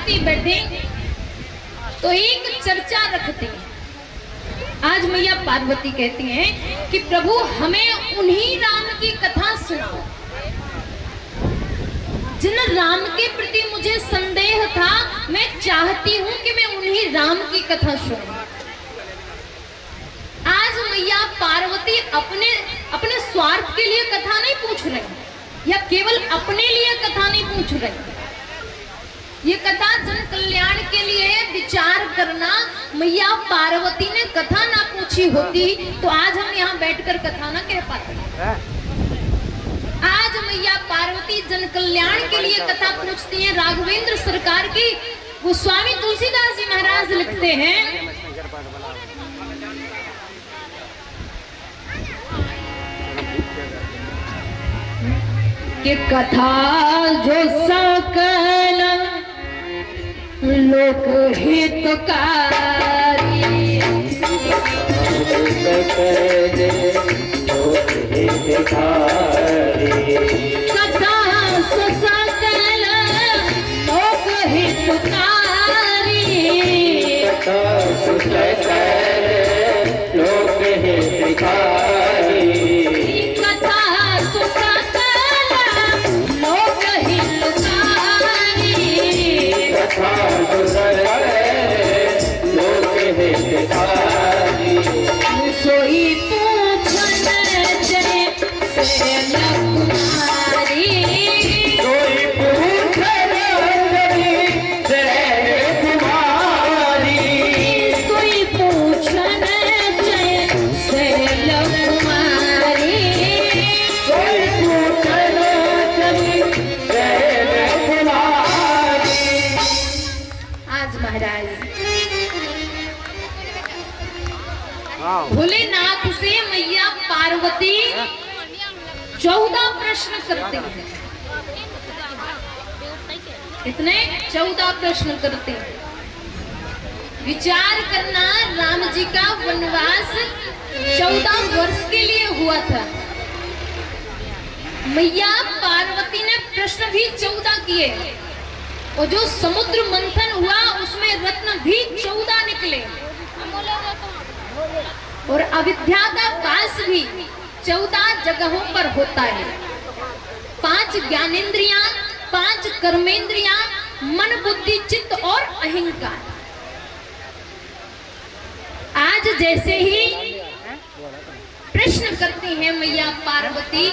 पार्वती बैठे तो एक चर्चा रखते हैं। आज मैया पार्वती कहती हैं कि प्रभु हमें उन्हीं राम की कथा सुनाओ जिन राम के प्रति मुझे संदेह था। मैं चाहती हूं कि मैं उन्हीं राम की कथा सुनूं। आज मैया पार्वती अपने स्वार्थ के लिए कथा नहीं पूछ रही या केवल अपने लिए कथा नहीं पूछ रही। ये कथा जन कल्याण के लिए विचार करना। मैया पार्वती ने कथा ना पूछी होती तो आज हम यहाँ बैठकर कथा ना कह पाते। आज मैया पार्वती जन कल्याण के लिए कथा पूछती हैं। राघवेंद्र सरकार की गोस्वामी तुलसीदास जी महाराज लिखते हैं कि कथा जो सकल लोक हितकारी कथा सकल लोक हितकारी लोक हितकारी सोई पूछन जय कुमारी सोई पूछन जय कुमारी सोई पूछन जय कुमारी सोई पूछन जय कुमारी। आज महाराज भोलेनाथ से मैया पार्वती 14 प्रश्न करते हैं। कितने? 14 प्रश्न करते हैं। विचार करना, राम जी का वनवास 14 वर्ष के लिए हुआ था। मैया पार्वती ने प्रश्न भी 14 किए और जो समुद्र मंथन हुआ उसमें रत्न भी 14 निकले और अविद्या का वास भी 14 जगहों पर होता है। 5 ज्ञानेंद्रियां, 5 कर्मेंद्रियां, मन बुद्धि चित्त और अहंकार। आज जैसे ही प्रश्न करती हैं मैया पार्वती,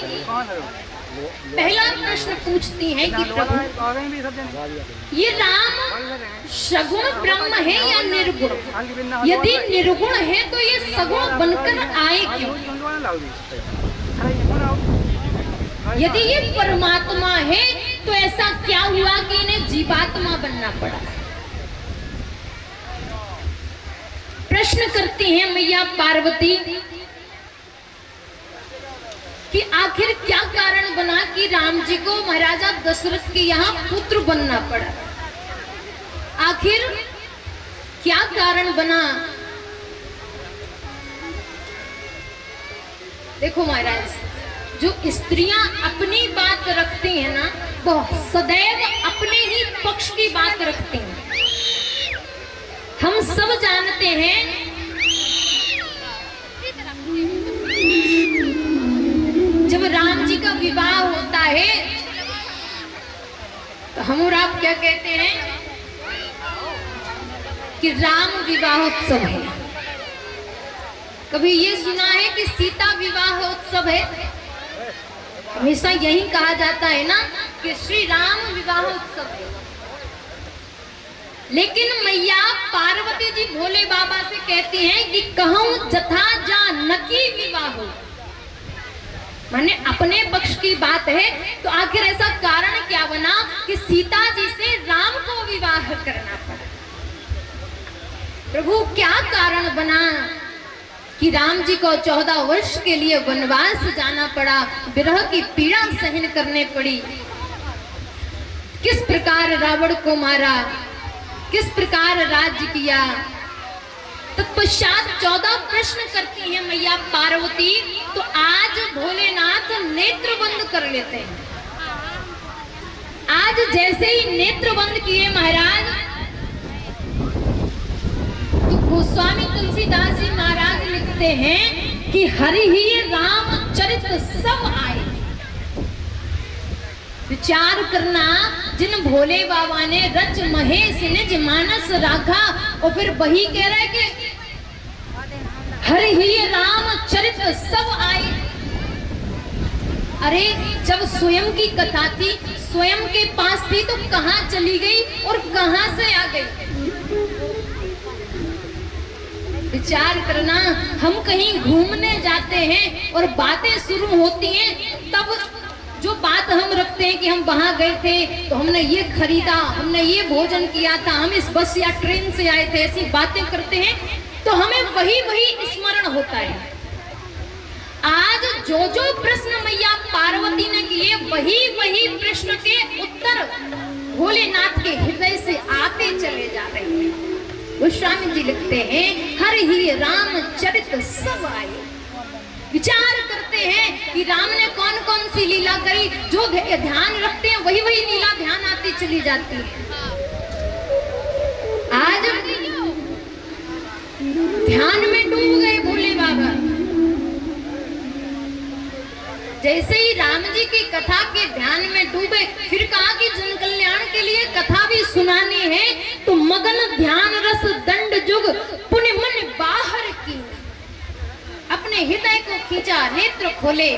पहला प्रश्न पूछती हैं कि प्रभु ये राम सगुण ब्रह्म है या निर्गुण? यदि निर्गुण है तो ये सगुण बनकर आए क्यों? यदि ये परमात्मा है तो ऐसा क्या हुआ कि इन्हें जीवात्मा बनना पड़ा? प्रश्न करती हैं मैया पार्वती कि आखिर क्या कारण बना कि राम जी को महाराजा दशरथ के यहाँ पुत्र बनना पड़ा? आखिर क्या कारण बना? देखो महाराज, जो स्त्रियां अपनी बात रखती हैं ना, वो सदैव अपने ही पक्ष की बात रखती हैं। हम सब जानते हैं जब राम जी का विवाह होता है तो हम और आप क्या कहते हैं कि राम विवाहोत्सव है। कभी ये सुना है कि सीता विवाहोत्सव है? हमेशा यही कहा जाता है ना कि श्री राम विवाहोत्सव है। लेकिन मैया पार्वती जी भोले बाबा से कहती हैं कि कहूं जथा जानकी विवाह, माने अपने पक्ष की बात है। तो आखिर ऐसा कारण क्या बना कि सीता जी से राम को विवाह करना पड़ा? प्रभु क्या कारण बना कि राम जी को 14 वर्ष के लिए वनवास जाना पड़ा, विरह की पीड़ा सहन करने पड़ी? किस प्रकार रावण को मारा, किस प्रकार राज्य किया? तत्पश्चात 14 प्रश्न करती है मैया पार्वती। तो आज भोलेनाथ नेत्र बंद कर लेते हैं। आज जैसे ही नेत्र बंद किए महाराज, तुलसीदास जी महाराज लिखते हैं कि हरि ही रामचरित सब आए। विचार करना, जिन भोले बाबा ने रच महेश निज मानस राखा, और फिर वही कह रहा है कि हरि ही रामचरित सब आए। अरे जब स्वयं की कथा थी, स्वयं के पास थी, तो कहां चली गई और कहां से आ गई? विचार करना, हम कहीं घूमने जाते हैं और बातें शुरू होती हैं, तब जो बात हम रखते हैं कि हम वहां गए थे तो हमने ये खरीदा, हमने ये भोजन किया था, हम इस बस या ट्रेन से आए थे, ऐसी बातें करते हैं तो हमें वही वही स्मरण होता है। आज जो जो प्रश्न मैया पार्वती ने किए, वही वही प्रश्न के उत्तर भोलेनाथ के हृदय से आते चले जा रहे हैं। गोस्वामी जी लिखते हैं हरि ही रामचरित सब आए। विचार करते हैं कि राम ने कौन कौन सी लीला करी, जो ध्यान रखते हैं वही वही लीला ध्यान आती चली जाती है। आज ध्यान में डूब गए भोले बाबा। जैसे ही राम जी की कथा के ध्यान में डूबे, फिर कहा कि जन कल्याण के लिए कथा भी सुनानी है, तो मगन ध्यान रस दंड जुग पुण्य मन बाहर की। अपने हृदय को खींचा, नेत्र खोले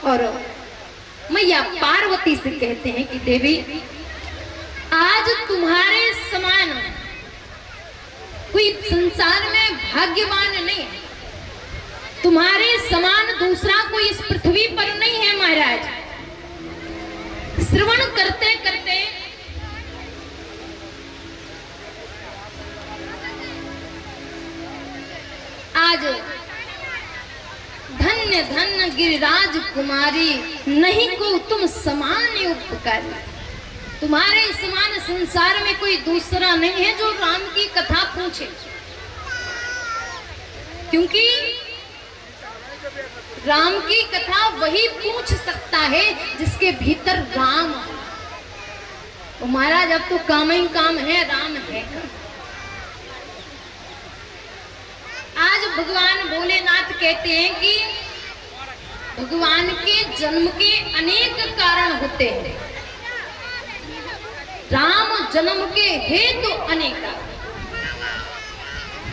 और मैया पार्वती से कहते हैं कि देवी, आज तुम्हारे समान कोई संसार में भाग्यवान नहीं है, तुम्हारे समान दूसरा कोई इस पृथ्वी पर नहीं है महाराज। श्रवण करते करते आज धन्य धन्य गिरिराज कुमारी, नहीं को तुम समान उपकारी। तुम्हारे समान संसार में कोई दूसरा नहीं है जो राम की कथा पूछे, क्योंकि राम की कथा वही पूछ सकता है जिसके भीतर राम है। तो महाराज अब तो काम ही काम है, राम है। आज भगवान भोलेनाथ कहते हैं कि भगवान के जन्म के अनेक कारण होते हैं, राम जन्म के हेतु अनेक।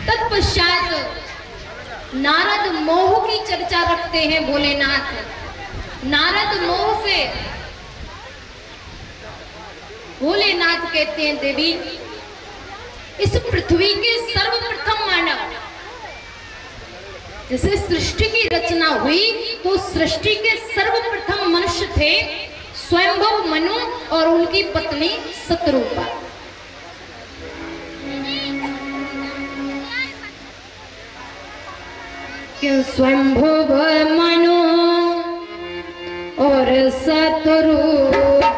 तत्पश्चात नारद मोह की चर्चा रखते हैं भोलेनाथ। नारद मोह से भोलेनाथ कहते हैं देवी, इस पृथ्वी के सर्वप्रथम मानव, जैसे सृष्टि की रचना हुई तो सृष्टि के सर्वप्रथम मनुष्य थे स्वयंभव मनु और उनकी पत्नी शतरूपा। क्यों स्वयंभव मनु और शतरूपा,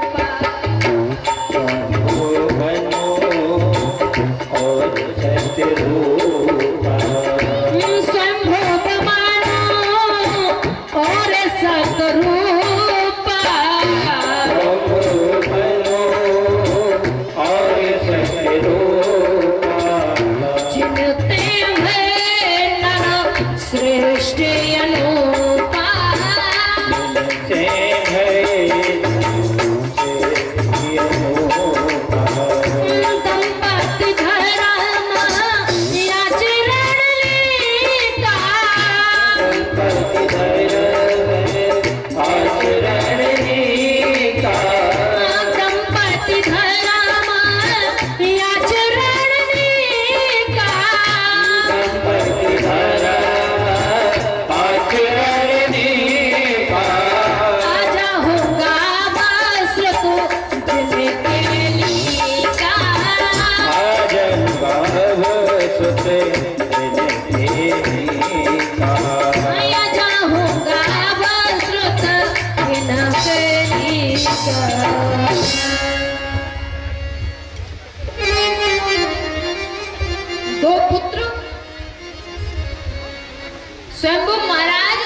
दो पुत्र स्वयंभू महाराज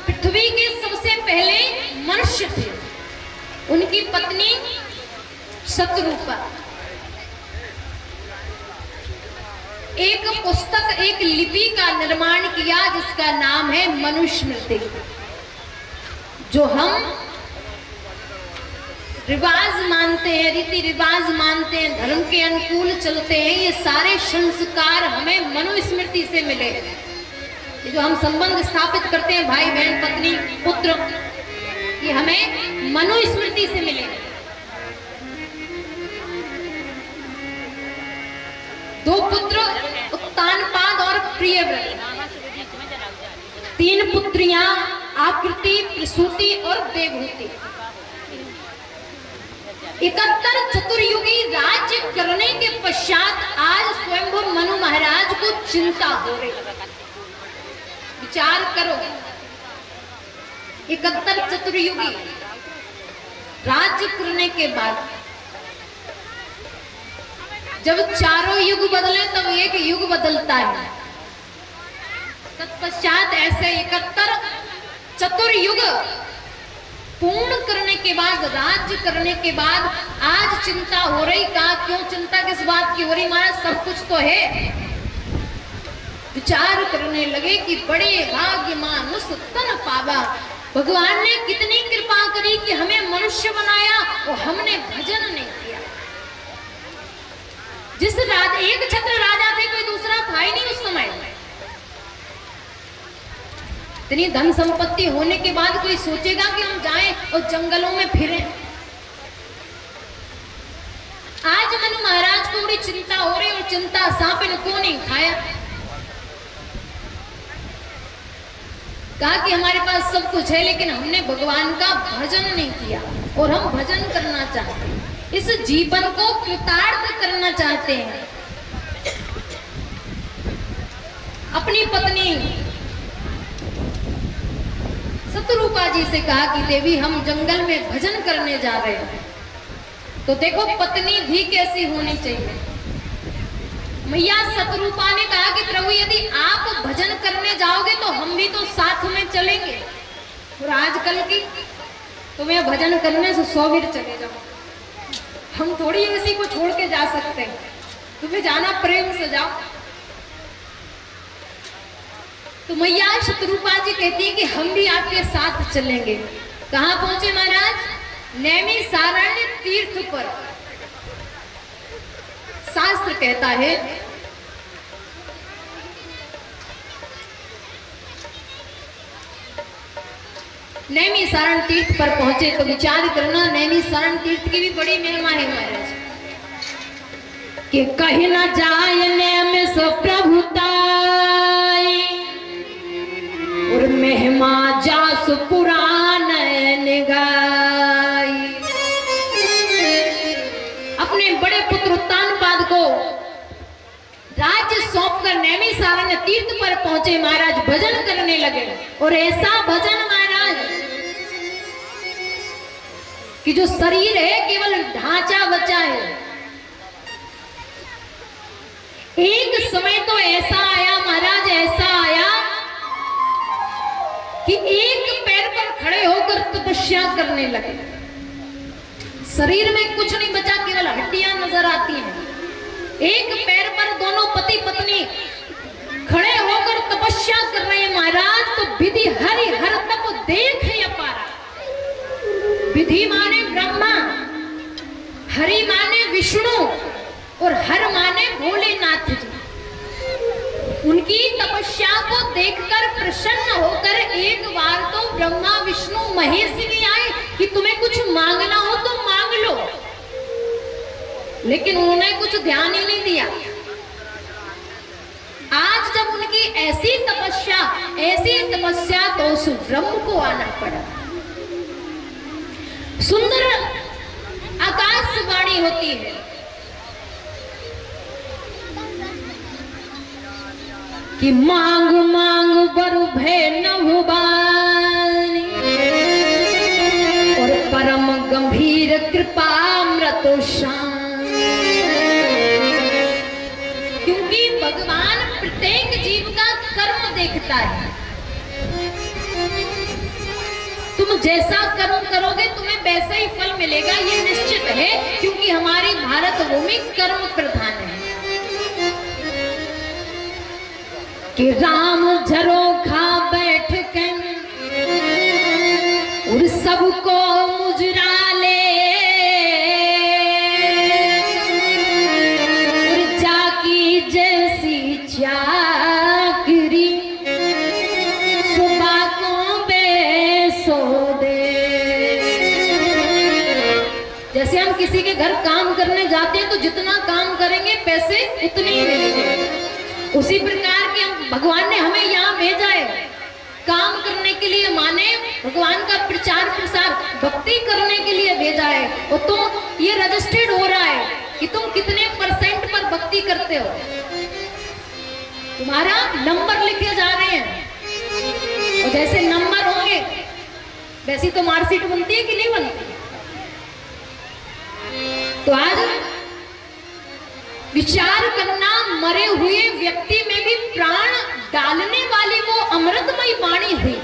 पृथ्वी के सबसे पहले मनुष्य थे। उनकी पत्नी शतरूपा। एक पुस्तक, एक लिपि का निर्माण किया जिसका नाम है मनुस्मृति। जो हम रिवाज मानते हैं, रीति रिवाज मानते हैं, धर्म के अनुकूल चलते हैं, ये सारे संस्कार हमें मनुस्मृति से मिले हैं। ये जो हम संबंध स्थापित करते हैं, भाई बहन, पत्नी पुत्र, ये हमें मनुस्मृति से मिले हैं। 2 पुत्र उत्तानपाद और प्रियव्रत, 3 पुत्रियां आकृति, प्रसूति और देवहूति। 71 चतुर्युगी राज्य करने के पश्चात आज स्वयंभू मनु महाराज को चिंता हो रही। विचार करो, 71 चतुर्युगी राज्य करने के बाद जब चारों युग बदले तब एक युग बदलता है। तत्पश्चात ऐसे 71 चतुर्युग पूर्ण करने के बाद, राज्य करने के बाद आज चिंता हो रही। कहा क्यों चिंता, किस बात की हो रही महाराज? सब कुछ तो है। विचार करने लगे कि बड़े भाग्य मानुष तन पावा। भगवान ने कितनी कृपा करी कि हमें मनुष्य बनाया और हमने भजन नहीं किया। जिस एक छत्र राजा थे, कोई दूसरा था ही नहीं उस समय। इतनी धन संपत्ति होने के बाद कोई सोचेगा कि हम जाएं और जंगलों में फिरें? आज मनु महाराज को बड़ी चिंता हो रही और चिंता सांप इनको नहीं खाया। कहा कि हमारे पास सब कुछ है लेकिन हमने भगवान का भजन नहीं किया और हम भजन करना चाहते हैं, इस जीवन को कृतार्थ करना चाहते हैं। अपनी पत्नी शत्रुपा जी से कहा कि देवी हम जंगल में भजन करने जा रहे हैं। तो देखो पत्नी भी कैसी होनी चाहिए। मैया शत्रुपा ने कहा कि प्रभु यदि आप भजन करने जाओगे तो हम भी तो साथ में चलेंगे। और आजकल की तुम्हें भजन करने से 100 वीर चले जाओ, हम थोड़ी इसी को छोड़ के जा सकते हैं। तुम्हें जाना प्रेम से जाओ। तो मैया शत्रुपा जी कहती है कि हम भी आपके साथ चलेंगे। कहाँ पहुंचे महाराज? नैमिषारण्य तीर्थ पर। शास्त्र कहता है नैमिषारण्य तीर्थ पर पहुंचे। तो विचार करना, नैमिषारण्य तीर्थ की भी बड़ी महिमा है महाराज। कि कहीं ना जाए नैमिष प्रभुताई और महिमा जासु पुराण निगाई। अपने बड़े पुत्र उत्तानपाद को राज्य सौंपकर नैमिषारण्य तीर्थ पर पहुंचे महाराज, भजन करने लगे। और ऐसा भजन महाराज कि जो शरीर है केवल ढांचा बचा है। एक समय तो ऐसा आया महाराज, ऐसा आया कि एक पैर पर खड़े होकर तपस्या करने लगे। शरीर में कुछ नहीं बचा, केवल हड्डियां नजर आती हैं। एक पैर पर दोनों पति पत्नी खड़े होकर तपस्या कर रहे हैं महाराज। तो विधि हरि हर तप देख अपारा। विधि माने ब्रह्मा, हरि माने विष्णु और हर माने भोलेनाथ जी। उनकी तपस्या को देखकर प्रसन्न होकर एक बार तो ब्रह्मा विष्णु महेश भी आए कि तुम्हें कुछ मांगना हो तो मांग लो। लेकिन उन्होंने कुछ ध्यान ही नहीं दिया। आज जब उनकी ऐसी तपस्या तो उस ब्रह्म को आना पड़ा। सुंदर आकाशवाणी होती है कि मांग मांग बरु भय न हुबानी और परम गंभीर कृपामृत शान। क्योंकि भगवान प्रत्येक जीव का कर्म देखता है। तुम जैसा कर्म करोगे तुम्हें वैसा ही फल मिलेगा, ये निश्चित है। क्योंकि हमारी भारत भूमि कर्म प्रधान है। कि राम झरोखा बैठ के और सबको मुजरा ले, और जाकी जैसी चाकरी सुबह को बेसो दे। जैसे हम किसी के घर काम करने जाते हैं तो जितना काम करेंगे पैसे उतने ही मिलेंगे, उसी प्रकार के भगवान ने हमें यहाँ भेजा है काम करने के लिए, माने भगवान का प्रचार प्रसार भक्ति करने के लिए भेजा है। और तुम ये रजिस्टर्ड हो रहा है कि तुम कितने % पर भक्ति करते हो, तुम्हारा नंबर लिखे जा रहे हैं। और जैसे नंबर होंगे वैसी तो मार्कशीट बनती है कि नहीं बनती। तो आज विचार करना, मरे हुए व्यक्ति में भी प्राण डालने वाली वो अमृतमयी वाणी हुई।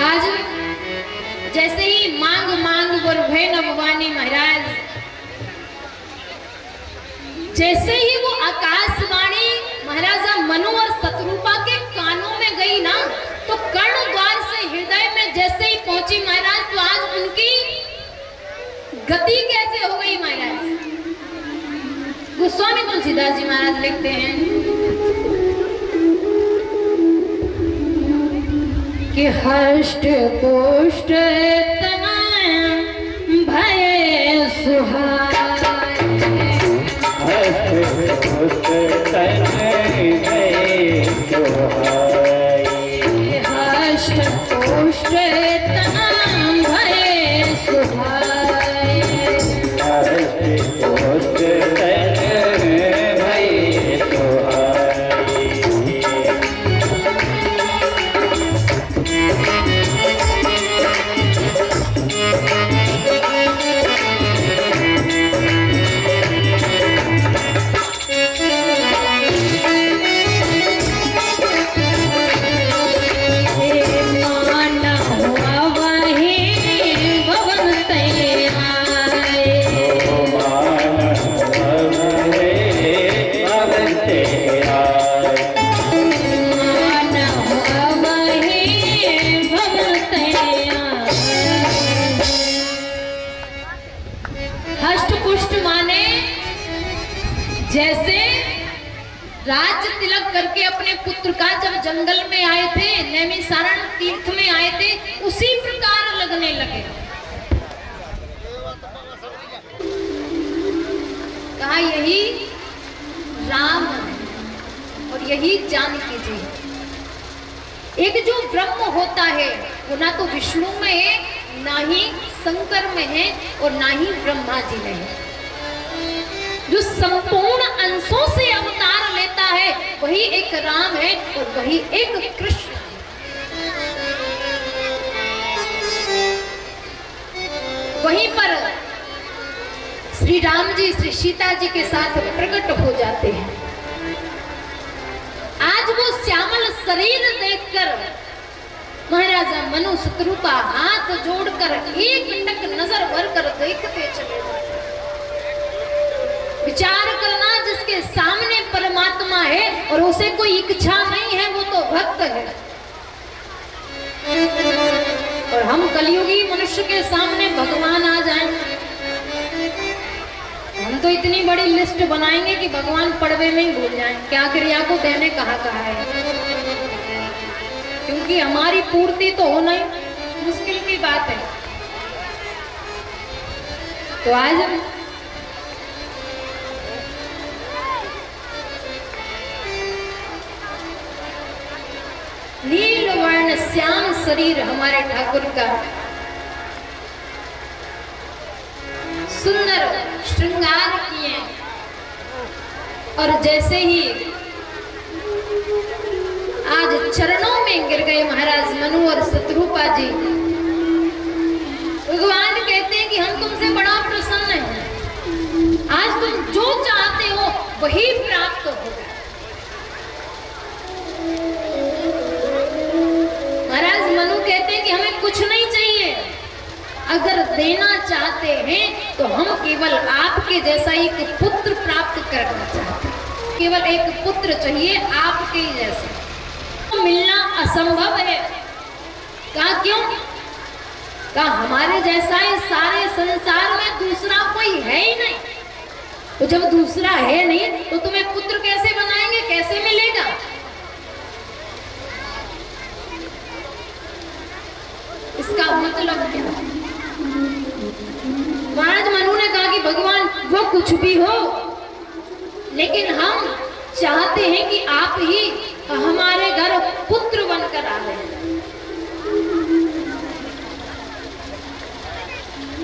आज जैसे ही मांग मांग और भय नभवानी महाराज, जैसे ही वो आकाशवाणी महाराजा मनु और शत्रुपा के कानों में गई ना, तो कर्ण द्वार से हृदय में जैसे ही पहुंची महाराज, तो आज उनकी गति कैसे हो गई महाराज। गोस्वामी तुलसीदास जी महाराज लिखते हैं कि हष्ट पुष्ट तना भय सुहाय, हष्ट पुष्ट तना भय सुहाय, जैसे राज तिलक करके अपने पुत्र का जब जंगल में आए थे, नैमिषारण्य तीर्थ में आए थे, उसी प्रकार लगने लगे। कहा यही राम और यही जानकी जी। एक जो ब्रह्म होता है वो ना तो विष्णु में है, ना ही शंकर में है और ना ही ब्रह्मा जी में है। जो संपूर्ण अंशों से अवतार लेता है वही एक राम है और वही एक कृष्ण। वहीं पर श्री राम जी श्री सीता जी के साथ प्रकट हो जाते हैं। आज वो श्यामल शरीर देखकर महाराजा मनु शत्रुपा हाथ जोड़कर एक टक नजर भर कर देखते चले जाते। विचार करना, जिसके सामने परमात्मा है और उसे कोई इच्छा नहीं है, वो तो भक्त है। और हम कलयुगी मनुष्य के सामने भगवान आ जाएं, हम तो इतनी बड़ी लिस्ट बनाएंगे कि भगवान पड़वे में ही भूल जाएं क्या क्रिया को देने कहा है। क्योंकि हमारी पूर्ति तो होना ही मुश्किल की बात है। तो आज नील वर्ण श्याम शरीर हमारे ठाकुर का सुंदर श्रृंगार किए, और जैसे ही आज चरणों में गिर गए महाराज मनु और शत्रुपा जी। भगवान कहते हैं कि हम तुमसे बड़ा प्रसन्न हैं, आज तुम जो चाहते हो वही प्राप्त होगा। एक पुत्र प्राप्त करना चाहते हैं, केवल एक पुत्र चाहिए आपके जैसे। तो मिलना असंभव है। कहा क्यों? कहा हमारे जैसा इस सारे संसार में दूसरा कोई है ही नहीं। तो जब दूसरा है नहीं तो तुम्हें पुत्र कैसे बनाएंगे, कैसे मिलेगा? इसका मतलब क्या? महाराज मनु ने कहा कि भगवान वो कुछ भी हो, लेकिन हम चाहते हैं कि आप ही हमारे घर पुत्र बनकर आए।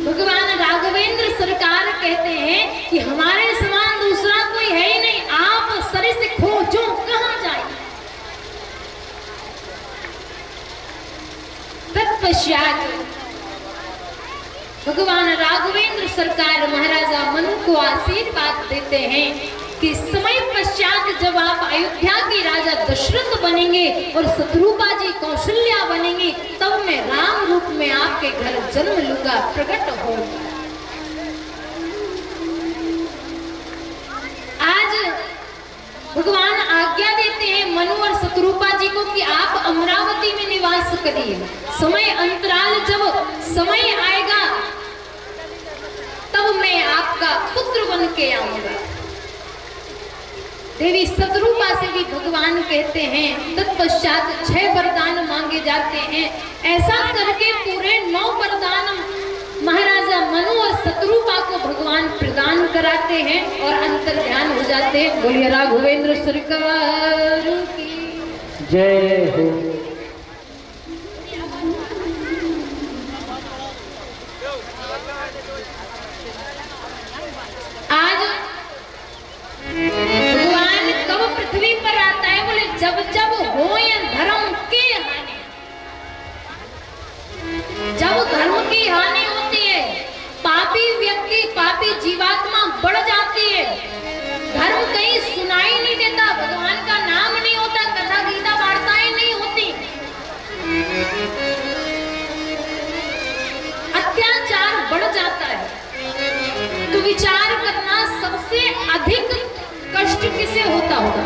भगवान राघवेंद्र सरकार कहते हैं कि हमारे समान दूसरा कोई है ही नहीं, आप सरिस खोजो कहां जाए। तत्पश्चात भगवान राघवेंद्र सरकार महाराजा मनु को आशीर्वाद देते हैं कि समय पश्चात जब आप अयोध्या के राजा दशरथ बनेंगे और शत्रुपा जी कौशल्या बनेंगे, तब मैं राम रूप में आपके घर जन्म लूंगा, प्रकट हो। आज भगवान आज्ञा देते हैं मनु और शत्रुपा जी को कि आप अमरावती में निवास करिए। समय अंतराल जब समय आएगा तब मैं आपका पुत्र बन के आऊंगा। देवी शत्रुपा से भी भगवान कहते हैं, तत्पश्चात 6 वरदान मांगे जाते हैं। ऐसा करके पूरे 9 वरदान महाराजा मनु और शत्रुपा को भगवान प्रदान कराते हैं और अंतर ध्यान हो जाते हैं। बोलिए राघवेंद्र सरकार की जय हो। आज भगवान कब पृथ्वी पर आता है? बोले जब जब हो या धर्म की हानि। जब धर्म की हानि होती है, पापी व्यक्ति, पापी जीवात्मा बढ़ जाती है, धर्म कहीं सुनाई नहीं देता, भगवान का नाम नहीं होता, कथा गीता वार्ताएं नहीं होती, अत्याचार बढ़ जाता है। तो विचार करना सबसे अधिक कष्ट किसे होता होगा?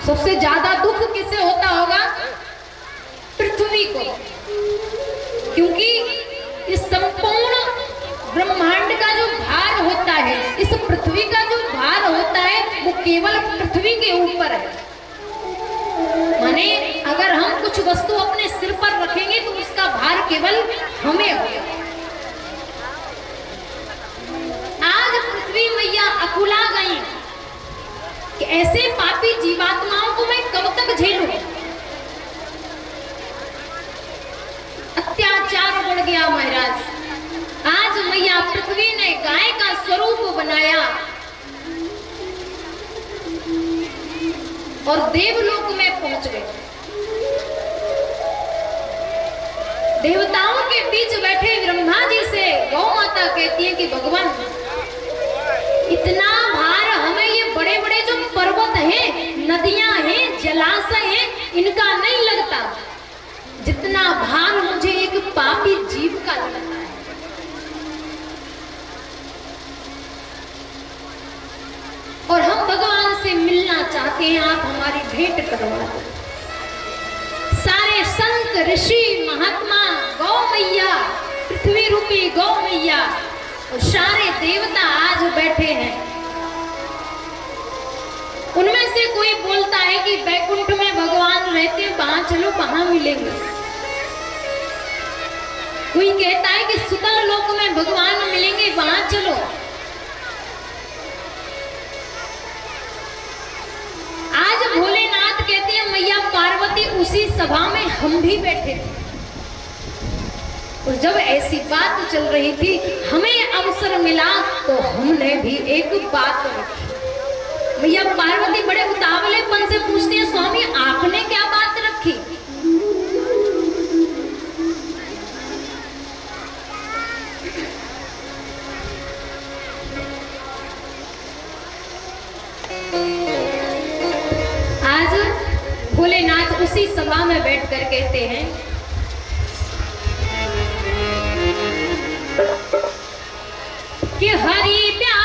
सबसे ज्यादा दुख किसे होता होगा? पृथ्वी को। क्योंकि इस संपूर्ण ब्रह्मांड का जो भार होता है, इस पृथ्वी का जो भार होता है, वो केवल पृथ्वी के ऊपर है। माने अगर हम कुछ वस्तु अपने सिर पर रखेंगे तो उसका भार केवल हमें होगा। आज पृथ्वी मैया अकुला गई कि ऐसे पापी जीवात्माओं को मैं कब तक झेलूं? अत्याचार बढ़ गया महाराज। आज मैया पृथ्वी ने गाय का स्वरूप बनाया और देवलोक में पहुंच गए। देवताओं के बीच बैठे ब्रह्मा जी से गौ माता कहती है कि भगवान इतना भार हमें, ये बड़े बड़े जो पर्वत हैं, नदियां हैं, जलाशय हैं, इनका नहीं लगता जितना भार मुझे एक पापी जीव का लगता है। और हम भगवान से मिलना चाहते हैं, आप हमारी भेंट करवा दो। सारे संत ऋषि महात्मा, गौ मैया, पृथ्वी रूपी गौ मैया और सारे देवता आज बैठे हैं। उनमें से कोई बोलता है कि बैकुंठ में भगवान रहते हैं, वहां चलो, वहां मिलेंगे। कोई कहता है कि सुतल लोक में भगवान मिलेंगे, वहां चलो। आज भोलेनाथ कहते हैं मैया पार्वती उसी सभा में हम भी बैठे थे। और जब ऐसी बात चल रही थी, हमें अवसर मिला तो हमने भी एक बात रखी। मैया पार्वती बड़े उतावलेपन से पूछती है, स्वामी आपने क्या बात रखी? आज भोलेनाथ उसी सभा में बैठकर कहते हैं कि हरि प्यार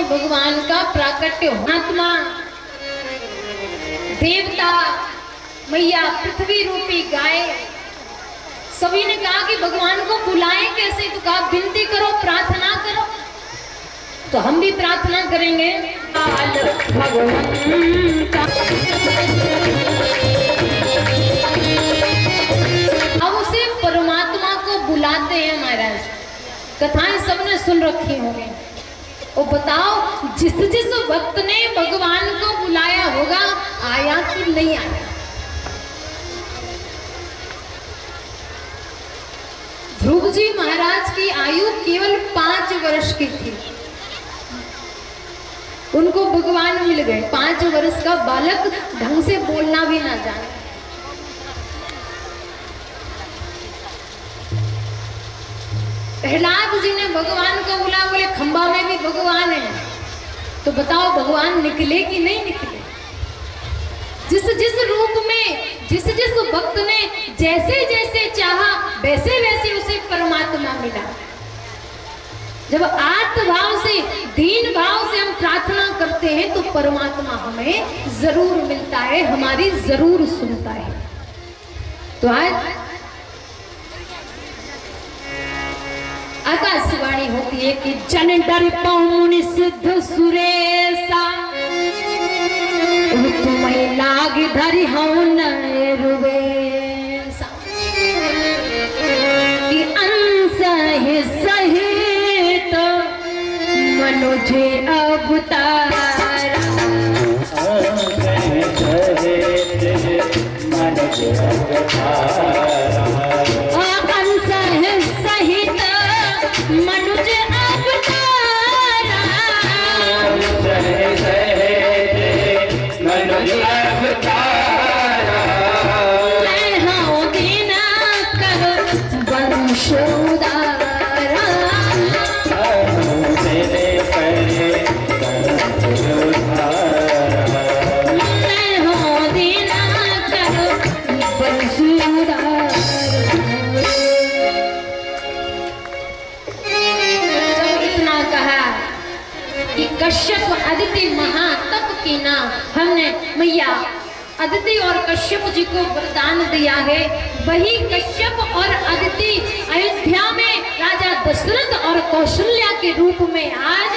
में भगवान का प्राकट्य हो। आत्मा, देवता, मैया पृथ्वी रूपी गाय, सभी ने कहा कि भगवान को बुलाएं कैसे? तो कहा विनती करो, प्रार्थना करो। तो हम भी प्रार्थना करेंगे। अब उसे परमात्मा को बुलाते हैं महाराज। कथाएं सबने सुन रखी होंगी। और बताओ, जिस जिस वक्त ने भगवान को बुलाया होगा, आया कि नहीं आया? ध्रुव जी महाराज की आयु केवल 5 वर्ष की थी। उनको भगवान मिल गए। 5 वर्ष का बालक ढंग से बोलना भी ना जाने। प्रहलाद जी ने भगवान को बुला, बोले खंबा में भी भगवान है। तो बताओ भगवान निकले कि नहीं निकले? जिस जिस रूप में, जिस जिस भक्त ने जैसे जैसे चाहा, वैसे वैसे उसे परमात्मा मिला। जब आत्मभाव से, दीन भाव से हम प्रार्थना करते हैं तो परमात्मा हमें जरूर मिलता है, हमारी जरूर सुनता है। तो आज आकाशवाणी होती है कि जन डर पौन सिद्ध सुरेशा, तुम्हें लाग धरि हूं रुवेशा, कि अंश है सहित मनुज अवतारा, अंश है सहित मनुज अवतारा, मैं हूँ दीना करो वंशोद्धारा, मैं हूँ दीना करो वंशोद्धारा। जब इतना कहा कि कश्यप अदिति महातप की ना, हमने मैया अदिति और कश्यप जी को वरदान दिया है। वही कश्यप और अदिति अयोध्या में राजा दशरथ और कौशल्या के रूप में आज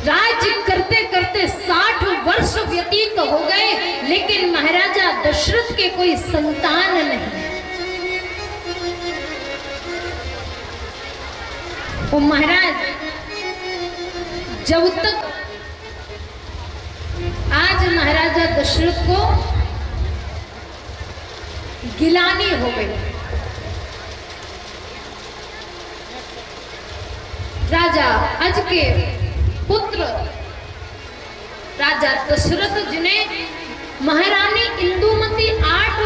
राज्य करते करते 60 वर्ष व्यतीत हो गए, लेकिन महाराजा दशरथ के कोई संतान नहीं। वो महाराज जब तक आज महाराजा दशरथ को गिलानी हो गई। राजा अज के पुत्र राजा दशरथ जिन्हें महारानी इंदुमती 8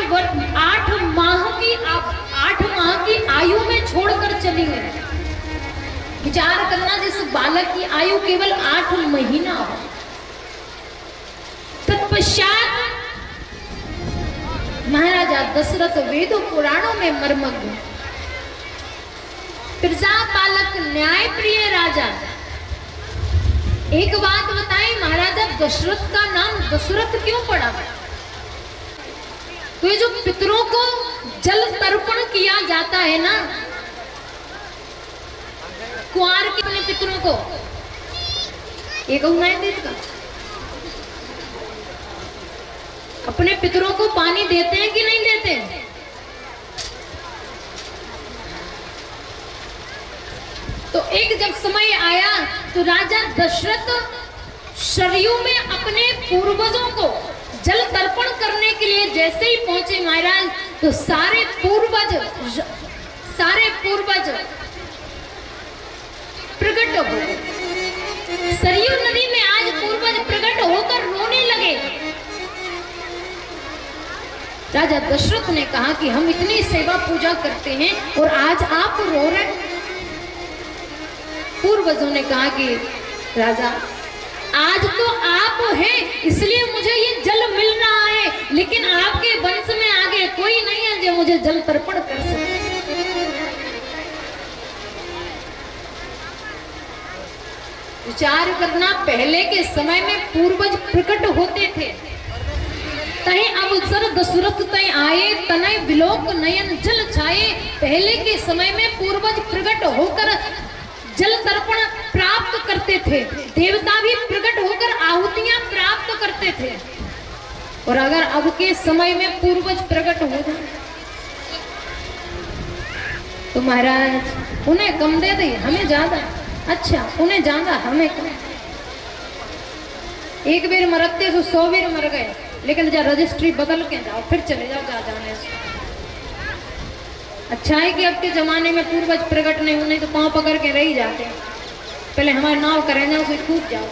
माह की आयु में छोड़कर चली गई। विचार करना, जिस बालक की आयु केवल 8 महीना हो। तत्पश्चात महाराजा दशरथ वेदों पुराणों में मर्मज्ञ, प्रजा पालक, न्याय प्रिय राजा। एक बात बताएं, महाराजा दशरथ का नाम दशरथ क्यों पड़ा? तो ये जो पितरों को जल तर्पण किया जाता है ना, कुआर के अपने पितरों को, एक का अपने पितरों को पानी देते हैं कि नहीं देते? तो एक जब समय आया तो राजा दशरथ सरयू में अपने पूर्वजों को जल तर्पण करने के लिए जैसे ही पहुंचे महाराज, तो सारे पूर्वज प्रकट हो गए। सरयू नदी में आज पूर्वज प्रकट होकर रोने लगे। राजा दशरथ ने कहा कि हम इतनी सेवा पूजा करते हैं और आज आप रो रहे। पूर्वजों ने कहा कि राजा, आज तो आप हैं इसलिए मुझे ये जल मिल रहा है, लेकिन आपके वंश में आगे कोई नहीं है जो मुझे जल तर्पण कर सके। विचार करना, पहले के समय में पूर्वज प्रकट होते थे। तय अवसर दशरथ तय आए, तनय विलोक नयन जल छाए। पहले के समय में पूर्वज प्रकट होकर जल तर्पण प्राप्त करते थे, देवता भी प्रकट होकर आहुतियां प्राप्त करते थे। और अगर अब के समय में पूर्वज प्रकट हो जाए तो महाराज उन्हें कम दे दे, हमें ज्यादा। अच्छा, उन्हें ज्यादा, हमें कम। एक बेर मरते तो 100 बेर मर गए, लेकिन जब रजिस्ट्री बदल के जाओ फिर चले जाओ जा जाने से। अच्छा है कि अब के जमाने में पूर्वज प्रकट नहीं होने तो पांव पकड़ के रह जाते। पहले हमारे नाव करें जाओ फिर कूद जाओ।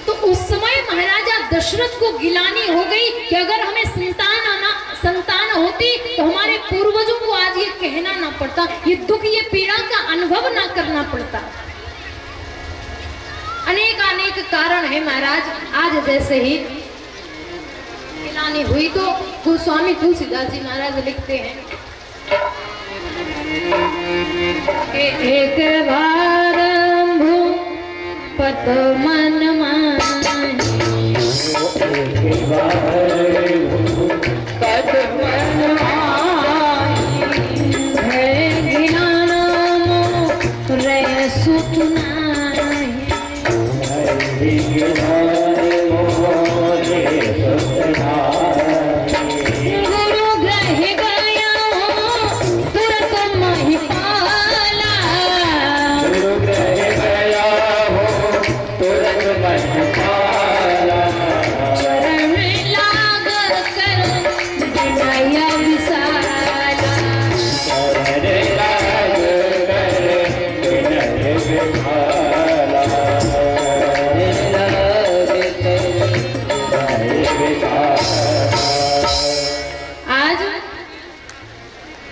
तो उस समय महाराजा दशरथ को गिलानी हो गई कि अगर हमें संतान होती तो हमारे पूर्वजों को आज ये कहना ना पड़ता, ये दुख ये पीड़ा का अनुभव ना करना पड़ता। अनेक कारण है महाराज। आज जैसे ही गिलानी हुई तो गोस्वामी तुलसीदास जी महाराज लिखते हैं एक बार पत मन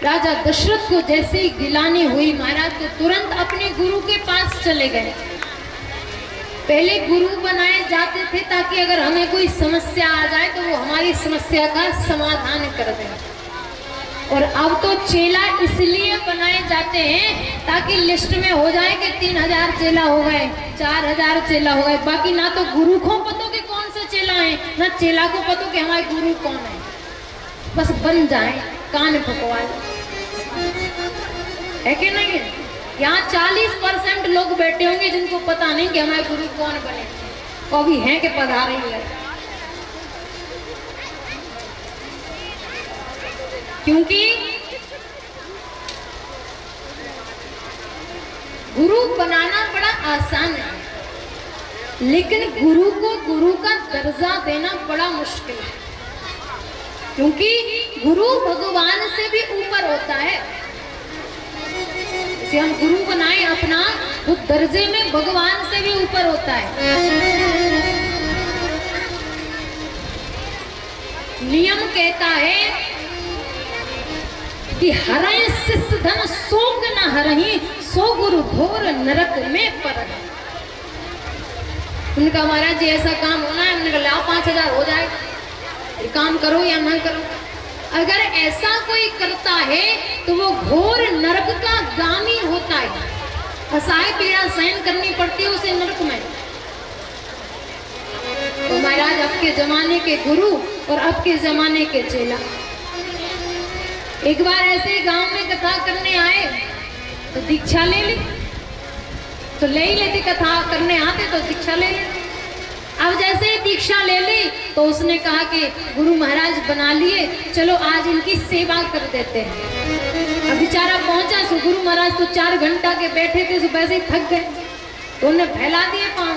राजा दशरथ को जैसे ही गिलानी हुई महाराज तो तुरंत अपने गुरु के पास चले गए। पहले गुरु बनाए जाते थे ताकि अगर हमें कोई समस्या आ जाए तो वो हमारी समस्या का समाधान कर दें, और अब तो चेला इसलिए बनाए जाते हैं ताकि लिस्ट में हो जाए कि 3000 चेला हो गए, 4000 चेला हो गए। बाकी ना तो गुरु को पता कि कौन से चेला है, ना चेला को पता कि हमारे गुरु कौन है। बस बन जाए, कान फकवाए, है कि नहीं है? यहाँ 40% लोग बैठे होंगे जिनको पता नहीं कि हमारे गुरु कौन बने, और भी हैं कि पधारे ही है। क्योंकि गुरु बनाना बड़ा आसान है, लेकिन गुरु को गुरु का दर्जा देना बड़ा मुश्किल है। क्योंकि गुरु भगवान से भी ऊपर होता है। इसे हम गुरु बनाए अपना, वो दर्जे में भगवान से भी ऊपर होता है। नियम कहता है कि हरय शिष्य धन सोग न हरहि, सो गुरु घोर नरक में पर। उनका महाराज जी ऐसा काम होना है, उन्होंने कहा 5000 हो जाए, काम करो या ना करो। अगर ऐसा कोई करता है तो वो घोर नरक का गामी होता है, असहाय पीड़ा सहन करनी पड़ती है उसे नरक में। तो महाराज अब के जमाने के गुरु और अब के जमाने के चेला एक बार ऐसे ही गांव में कथा करने आए तो दीक्षा ले ली, तो ले ही लेते, कथा करने आते तो दीक्षा ले ली। अब जैसे ही दीक्षा ले ली तो उसने कहा कि गुरु महाराज बना लिए, चलो आज इनकी सेवा कर देते हैं। अब बेचारा पहुंचा तो गुरु महाराज तो 4 घंटा के बैठे थे, सुबह से थक गए तो उन्हें फैला दिए पांव।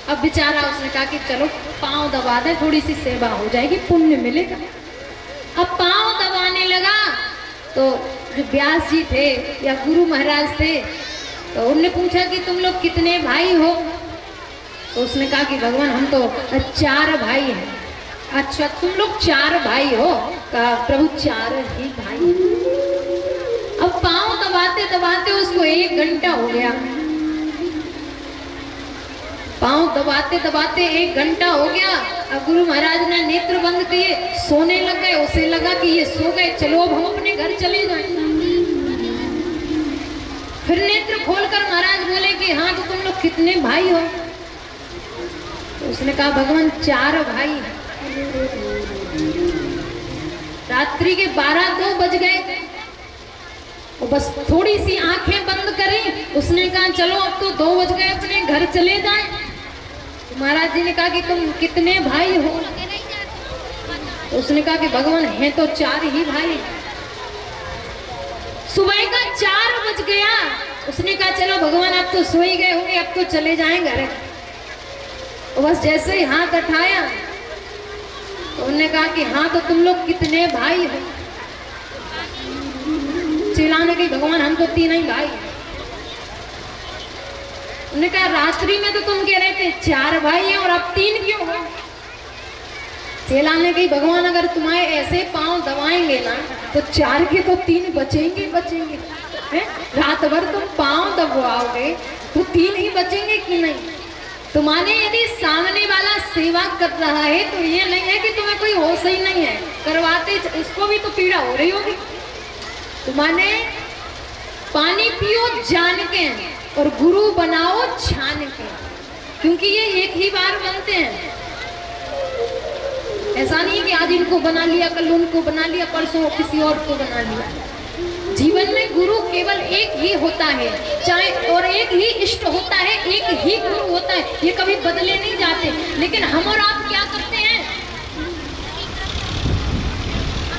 अब बेचारा उसने कहा कि चलो पांव दबा दे, थोड़ी सी सेवा हो जाएगी, पुण्य मिलेगा। अब पांव दबाने लगा तो जो व्यास जी थे या गुरु महाराज थे तो उनने पूछा कि तुम लोग कितने भाई हो? तो उसने कहा कि भगवान हम तो 4 भाई हैं। अच्छा, तुम लोग 4 भाई हो? कहा प्रभु 4 ही भाई। अब पांव दबाते दबाते उसको 1 घंटा हो गया। पांव दबाते दबाते 1 घंटा हो गया। अब गुरु महाराज ने नेत्र बंद किए, सोने लग गए। उसे लगा कि ये सो गए, चलो अब हम अपने घर चले जाएं। फिर नेत्र खोलकर महाराज बोले कि हाँ तो तुम लोग कितने भाई हो? तो उसने कहा भगवान 4 भाई। रात्रि के 12-2 बज गए, और बस थोड़ी सी आंखें बंद करी, उसने कहा चलो अब तो 2 बज गए, अपने घर चले जाएं। तो महाराज जी ने कहा कि तुम कितने भाई हो? तो उसने कहा कि भगवान हैं तो 4 ही भाई। सुबह का 4 बज गया, उसने कहा चलो भगवान आप तो सो ही गए होंगे, अब तो चले जाएं घर। और बस जैसे ही हाथ उठाया तो उन्होंने कहा कि हाँ तो तुम लोग कितने भाई हो? चिल्लाने की भगवान हम तो 3 ही भाई। उन्होंने कहा रात्रि में तो तुम कह रहे थे 4 भाई हैं और अब 3 क्यों हो? चिल्लाने की भगवान अगर तुम्हारे ऐसे पांव दबाएंगे ना तो 4 के तो 3 बचेंगे हैं? रात भर तुम पांव दबाओगे तो 3 ही बचेंगे कि नहीं? तुम्हारे यदि सामने वाला सेवा कर रहा है तो ये नहीं है कि तुम्हें कोई होश ही नहीं है, करवाते उसको भी तो पीड़ा हो रही होगी। तुम्हारे पानी पियो जान के और गुरु बनाओ छान के, क्योंकि ये एक ही बार बनते हैं। ऐसा नहीं है कि आज इनको बना लिया, कल उनको बना लिया, परसों किसी और को बना लिया। जीवन में गुरु केवल एक ही होता है, चाहे और एक ही इष्ट होता है, एक ही गुरु होता है, ये कभी बदले नहीं जाते। लेकिन हम और आप क्या करते हैं?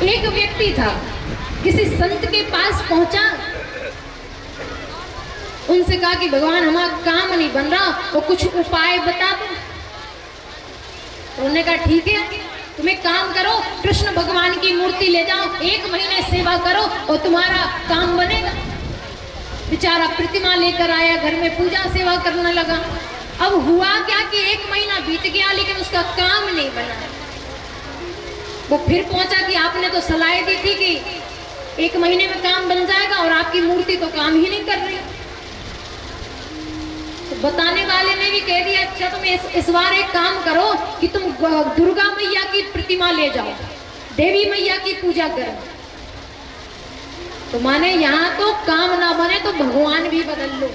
एक व्यक्ति था, किसी संत के पास पहुंचा, उनसे कहा कि भगवान हमारा काम नहीं बन रहा, वो कुछ उपाय बता दो। उन्होंने कहा ठीक है, तुम एक काम करो, कृष्ण भगवान की मूर्ति ले जाओ, 1 महीने सेवा करो और तुम्हारा काम बनेगा। बेचारा प्रतिमा लेकर आया, घर में पूजा सेवा करने लगा। अब हुआ क्या कि 1 महीना बीत गया लेकिन उसका काम नहीं बना। वो फिर पहुंचा कि आपने तो सलाह दी थी कि 1 महीने में काम बन जाएगा और आपकी मूर्ति तो काम ही नहीं कर रही। तो बताने वाले ने भी कह दिया अच्छा तुम इस बार एक काम करो कि तुम दुर्गा मैया की प्रतिमा ले जाओ, देवी मैया की पूजा करो। तो माने यहाँ तो काम ना बने तो भगवान भी बदल लो,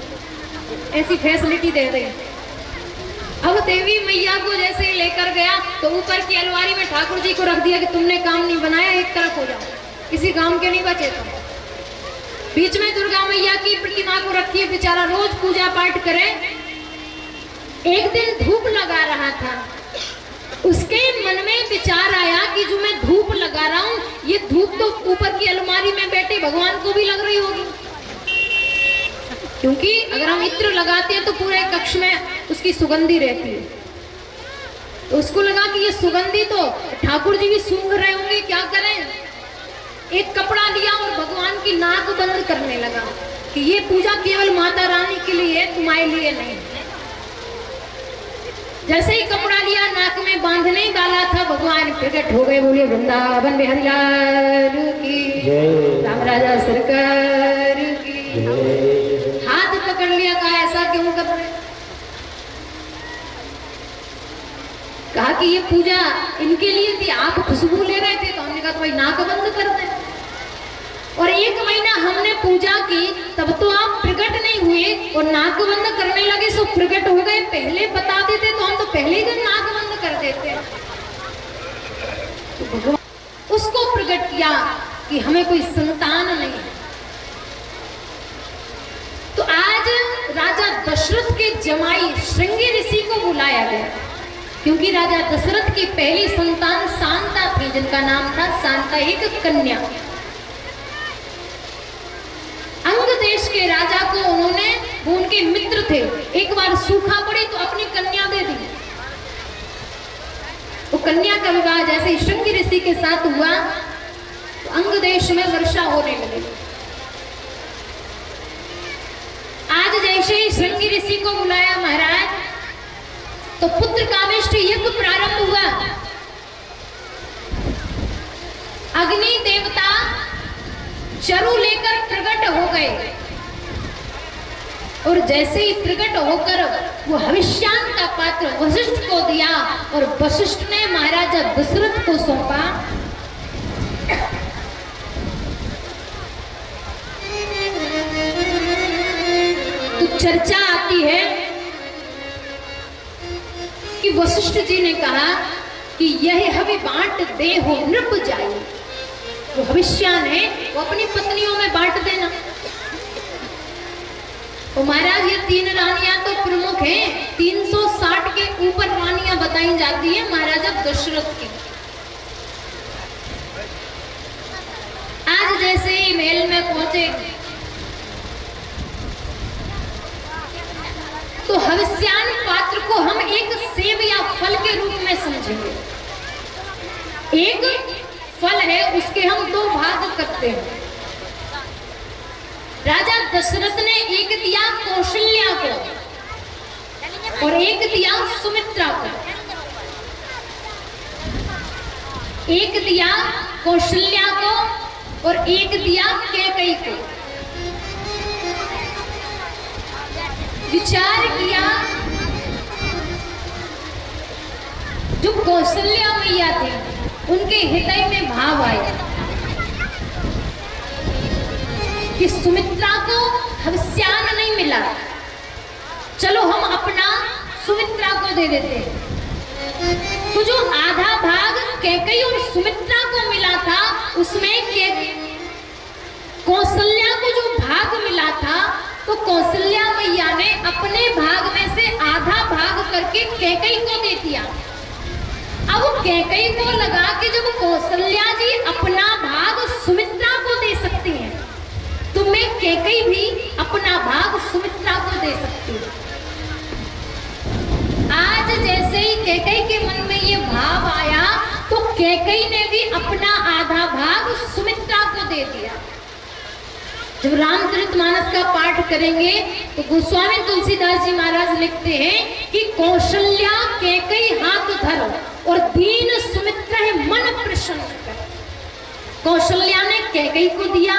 ऐसी फैसिलिटी दे रही। अब देवी मैया को जैसे ही लेकर गया तो ऊपर की अलमारी में ठाकुर जी को रख दिया कि तुमने काम नहीं बनाया, एक तरफ हो जाओ, किसी काम के नहीं बचे तुम। बीच में दुर्गा मैया की प्रतिमा को रखी, बेचारा रोज पूजा पाठ करे। एक दिन धूप लगा रहा था, उसके मन में विचार आया कि जो मैं धूप लगा रहा हूं, ये धूप तो ऊपर की अलमारी में बैठे भगवान को भी लग रही होगी, क्योंकि अगर हम इत्र लगाते हैं तो पूरे कक्ष में उसकी सुगंधी रहती है। तो उसको लगा कि ये सुगंधी तो ठाकुर जी भी सूंघ रहे होंगे, क्या करें। एक कपड़ा लिया और भगवान की नाक बंद करने लगा कि ये पूजा केवल माता रानी के लिए है, तुम्हारे लिए नहीं। जैसे ही कपड़ा लिया नाक में बांधने ही वाला था, भगवान प्रकट हो गए। बोलिए वृंदावन बिहारी लाल की, राम राजा सरकार की। हाथ पकड़ लिया, कहा ऐसा क्यों कर रहे? कहा कि ये पूजा इनके लिए थी, आप खुशबू ले रहे थे। तो हमने कहा तो भाई नाक बंद कर दे। और 1 महीना हमने पूजा की, तब तो आप प्रकट नहीं हुए और नाक बंद करने लगे, सो प्रकट हो गए। पहले बता देते तो हम तो पहले ही नाक बंद कर देते। तो भगवान उसको प्रकट किया कि हमें कोई संतान नहीं है। तो आज राजा दशरथ के जमाई श्रृंगी ऋषि को बुलाया गया, क्योंकि राजा दशरथ की पहली संतान शांता थी, जिनका नाम था शांता, एक कन्या। अंग देश के राजा को उन्होंने, वो उनके मित्र थे, एक बार सूखा पड़ी तो अपनी कन्या दे दी। वो कन्या का विवाह जैसे ही श्रृंगी ऋषि के साथ हुआ तो अंग देश में वर्षा होने लगी। आज जैसे ही श्रृंगी ऋषि को बुलाया महाराज, तो पुत्र कामेष्ट यज्ञ प्रारंभ हुआ। अग्नि देवता चरु लेकर प्रकट हो गए और जैसे ही प्रकट होकर वो हविष्यान का पात्र वशिष्ठ को दिया और वशिष्ठ ने महाराजा दशरथ को सौंपा। चर्चा आती है कि वशिष्ठ जी ने कहा कि यह हवि बांट दे हो नृप जाए। तो हविष्यान है वो अपनी पत्नियों में बांट देना। तो महाराज ये 3 रानियां तो प्रमुख हैं, 360 के ऊपर रानियां बताई जाती हैं महाराजा दशरथ की। आज जैसे ही महल में पहुंचे तो हविष्यान पात्र को हम एक सेब या फल के रूप में समझेंगे। एक फल है, उसके हम 2 भाग करते हैं। राजा दशरथ ने एक दिया कौशल्या को और एक दिया सुमित्रा को। एक दिया कौशल्या को और एक दिया कैकेयी को। विचार किया, जो कौशल्या मैया थे उनके हृदय में भाव आया कि सुमित्रा को हविष्यान नहीं मिला, चलो हम अपना सुमित्रा को दे देते हैं। तो जो आधा भाग कैकेयी और सुमित्रा को मिला था उसमें कौशल्या को जो भाग मिला था तो कौशल्या मैया ने अपने भाग में से आधा भाग करके कैकेयी को दे दिया। अब कैकेयी को लगा कि जब कौशल्या जी अपना भाग सुमित्रा को दे सकती हैं तो मैं कैकेयी भी अपना भाग सुमित्रा को दे सकती हूँ। आज जैसे ही कैकेयी के मन में ये भाव आया तो कैकेयी ने भी अपना आधा भाग सुमित्रा को दे दिया। जब रामचरितमानस का पाठ करेंगे तो गोस्वामी तुलसीदास जी महाराज लिखते हैं कि कौशल्या कैकेयी हाथ धरो और दीन सुमित्रा है मन प्रसन्न कर। कौशल्या ने कैकेयी को दिया,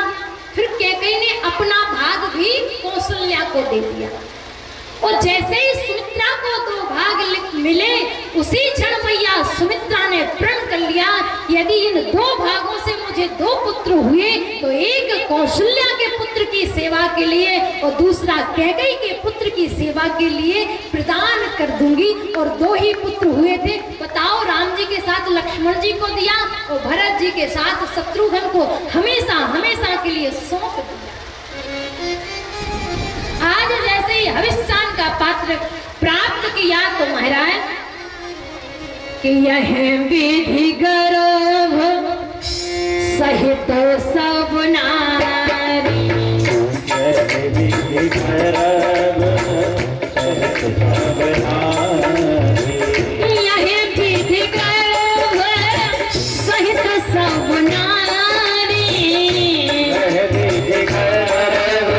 फिर कैकेयी ने अपना भाग भी कौशल्या को दे दिया। और जैसे ही सुमित्रा को 2 भाग मिले उसी क्षण मैया सुमित्रा ने प्रण कर लिया, यदि इन 2 भागों से मुझे 2 पुत्र हुए तो एक कौशल्या के पुत्र की सेवा के लिए और दूसरा कैकेयी के पुत्र की सेवा के लिए प्रदान कर दूंगी। और 2 ही पुत्र हुए थे, बताओ, राम जी के साथ लक्ष्मण जी को दिया और भरत जी के साथ शत्रुघ्न को हमेशा हमेशा के लिए सौंप दिया। आज जैसे ही हविष्यान का पात्र प्राप्त किया तो महाराज कि यह विधि गर्भ सहित सब नारी, यह विधि गर्भ सहित सब नारी, यह विधि गर्भ सहित सब नारी, यह विधि गर्भ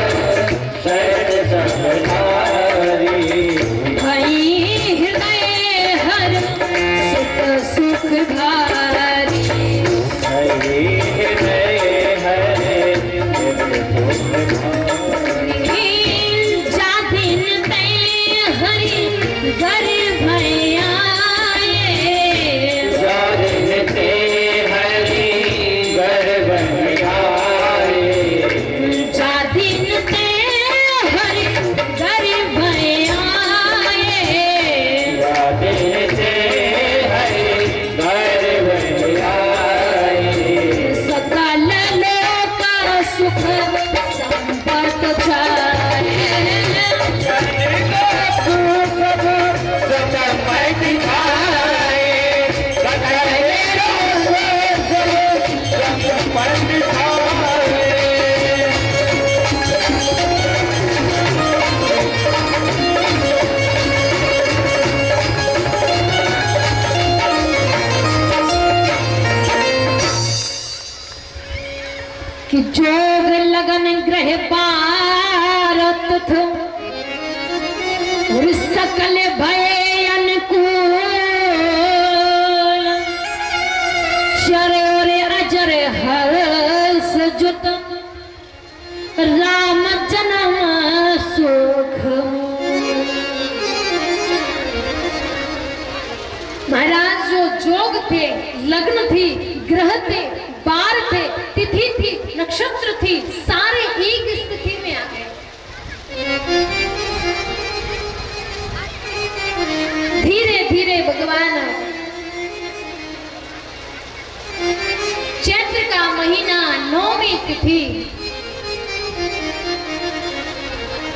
सहित सब नारी, भई हृदय हर सुख सुख धारी, हरि हृदय हरे सुख धारी, जा दिन तय हरि गर्भ आए, जा दिन ते हरि गर्भ आए, जा दिन तय हरि गर्भ आए, जा दिन ते हरि गर्भ आए, सकल लोक सुख संपत छाए, कि जोग लगन ग्रह पारत थ और सकल भय अनुकूल, शर और अजर हर्ष जुत राम जन्म सुख। महाराज जो जोग थे, लग्न थी, ग्रह थे, बार थे, तिथि थी, नक्षत्र थी, सारे एक स्थिति में आ गए। तिथि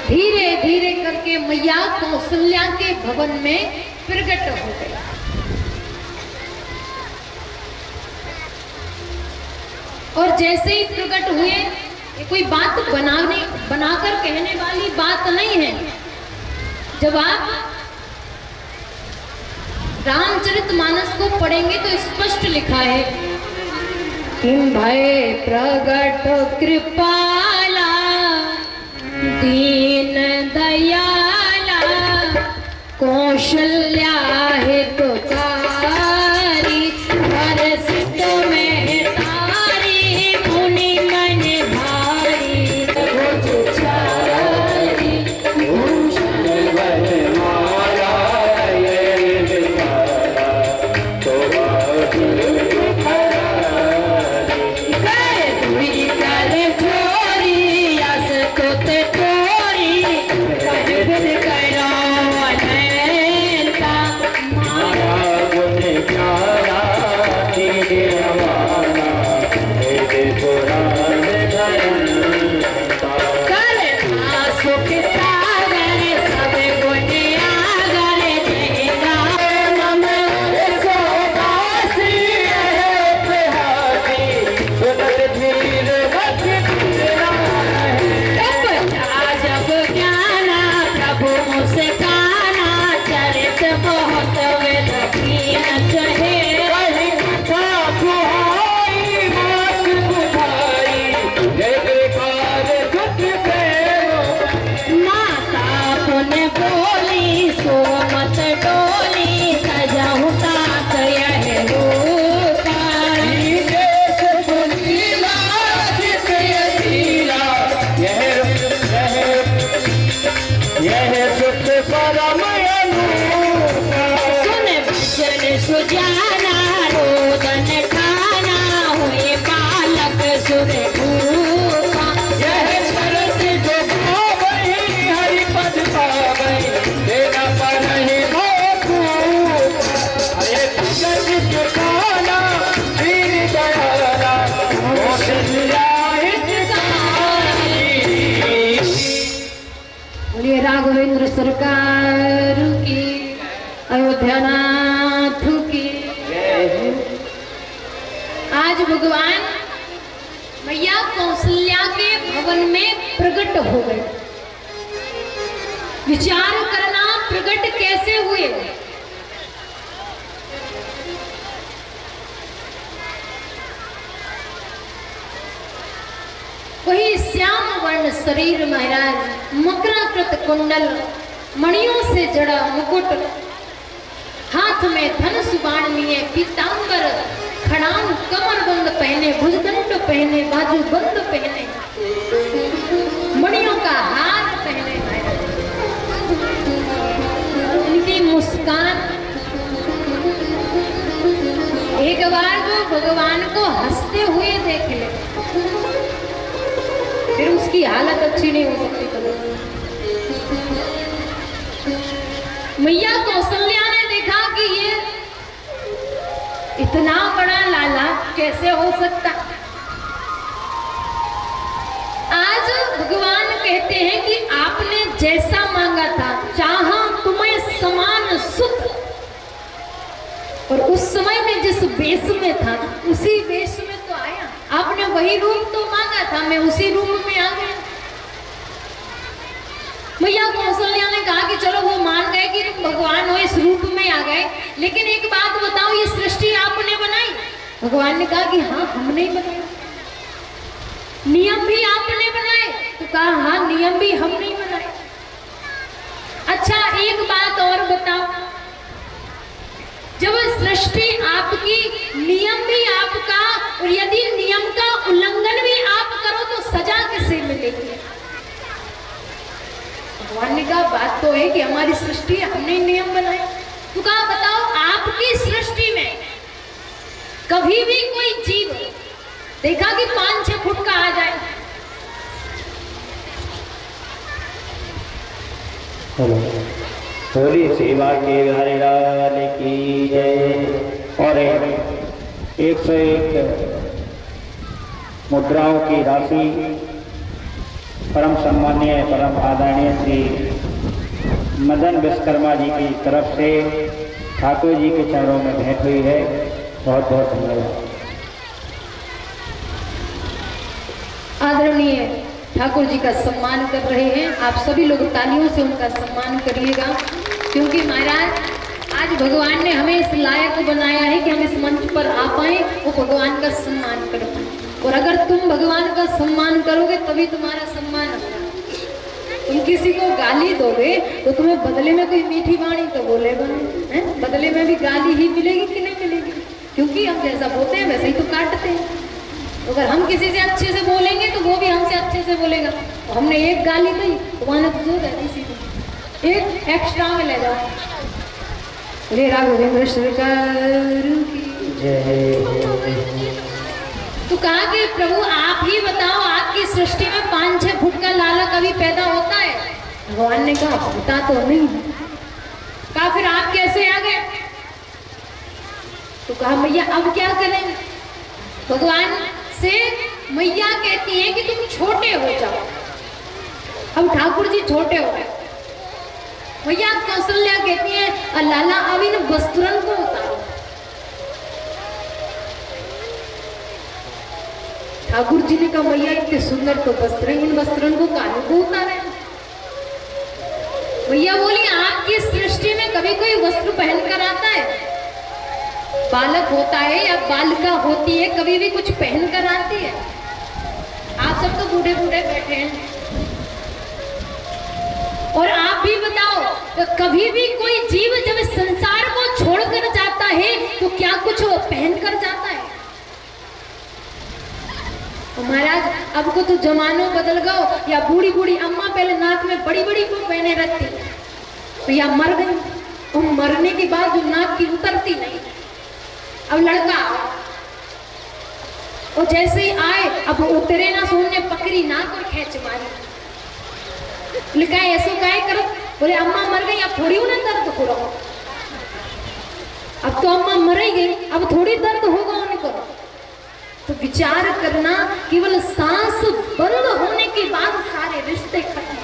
धीरे धीरे करके मैया कौशल्या के भवन में प्रकट हो गई। और जैसे ही प्रकट हुए, ये कोई बात बनाकर कहने वाली बात नहीं है। जब आप रामचरितमानस को पढ़ेंगे तो स्पष्ट लिखा है, किम भय प्रगट कृपाला दीन दयाला कौशल्या हितकारी हर्षित में तारी मुनि मन भारी उचारी भूषण माला ये विचारा तो राघवेंद्र सरकार की, अयोध्यानाथ की। आज भगवान मैया कौशल्या के भवन में प्रकट हो गए। विचार करना, प्रकट कैसे हुए? वही श्याम वर्ण शरीर महाराज, मकराकृत कुंडल, मणियों से जड़ा मुकुट, हाथ में धनुष बाण लिए, पीतांबर खड़ाऊ कमरबंद पहने, भुजदंड पहने, बाजूबंद पहने, मणियों का हार पहने महाराज। इनकी मुस्कान, एक बार वो भगवान को हंसते हुए देख ले, फिर उसकी हालत अच्छी नहीं हो सकती। मैया कौशल्या ने देखा कि ये इतना बड़ा लाला कैसे हो सकता। आज भगवान कहते हैं कि आपने जैसा मांगा था, चाहा तुम्हें समान सुख, और उस समय में जिस वेश में था उसी वेश में तो आया। आपने वही रूप तो मांगा था, मैं उसी रूप में आ गया। मैया कौशल्या ने कहा कि चलो वो मान गए कि तुम भगवान हो, इस रूप में आ गए, लेकिन एक बात बताओ, ये सृष्टि आपने बनाई? भगवान ने कहा कि हाँ हमने ही बनाई। नियम भी आपने बनाए? तो कहा हाँ नियम भी हमने ही बनाए। अच्छा एक बात और बताओ, जब सृष्टि आपकी, नियम भी आपका, और यदि नियम का उल्लंघन भी आप करो तो सजा किसे मिलेगी? भगवान ने कहा बात तो है कि हमारी सृष्टि हमने नियम बनाए। तो कहा बताओ, आपकी सृष्टि में कभी भी कोई जीव देखा कि 5-6 फुट का आ जाए? थोड़ी सेवा के हरे लाल की जय। और 101 मुद्राओं की राशि परम सम्मानीय परम आदरणीय श्री मदन विश्वकर्मा जी की तरफ से ठाकुर जी के चरणों में भेंट हुई है। बहुत बहुत धन्यवाद। आदरणीय ठाकुर जी का सम्मान कर रहे हैं। आप सभी लोग तालियों से उनका सम्मान करिएगा, क्योंकि महाराज आज भगवान ने हमें इस लायक बनाया है कि हम इस मंच पर आ पाए, वो भगवान का सम्मान कर पाए। और अगर तुम भगवान का सम्मान करोगे तभी तुम्हारा सम्मान होगा। तुम किसी को गाली दोगे तो तुम्हें बदले में कोई मीठी वाणी तो बोलेगा, बदले में भी गाली ही मिलेगी कि नहीं मिलेगी? क्योंकि हम जैसा बोलते हैं वैसे ही तो काटते हैं। अगर हम किसी से अच्छे से बोलेंगे तो वो भी हमसे अच्छे से बोलेगा। तो हमने एक गाली दी तो वहां तो दो गाली सीधी, एक एक्स्ट्रा में ले जाओ। रे राघवेंद्र सरकार की जय। तो कहा कि प्रभु आप ही बताओ, आपकी सृष्टि में 5-6 फुट का लाला कभी पैदा होता है? भगवान ने कहा होता तो नहीं। कहा फिर आप कैसे आ गए? तो कहा मैया अब क्या करेंगे? भगवान से मैया कहती है कि तुम छोटे हो जाओ। अब ठाकुर जी छोटे हो गए। मैया कौशल्या कहती है लाला अब इन वस्त्रन को उतारो। ठाकुर जी ने कहा मैया इतने सुंदर तो वस्त्र, इन वस्त्रों को कानों को उतारे। मैया बोली आपकी सृष्टि में कभी कोई वस्त्र पहन कर आता है? बालक होता है या बालिका होती है कभी भी कुछ पहन कर आती है? आप सब तो बूढ़े बूढ़े बैठे हैं। और आप भी बताओ तो कभी भी कोई जीव जब इस संसार को छोड़कर जाता है तो क्या कुछ वो पहन कर जाता है? महाराज अब को तो जमानो बदल गयो। या बूढ़ी बूढ़ी अम्मा पहले नाक में बड़ी बड़ी वो पहने रखती, तो या मर गई, और मरने के बाद जो नाक की उतरती नहीं। अब लड़का और जैसे ही आए अब उतरे ना, सोन ने पकड़ी नाक और खींच मारी। लिखा है ऐसो काय करो? बोले अम्मा मर गई, अब थोड़ी उन्हें दर्द हो रहा। अब तो अम्मा मर ही गई, अब थोड़ी दर्द होगा उन्हें करो। तो विचार करना, केवल सांस बंद होने के बाद सारे रिश्ते खत्म।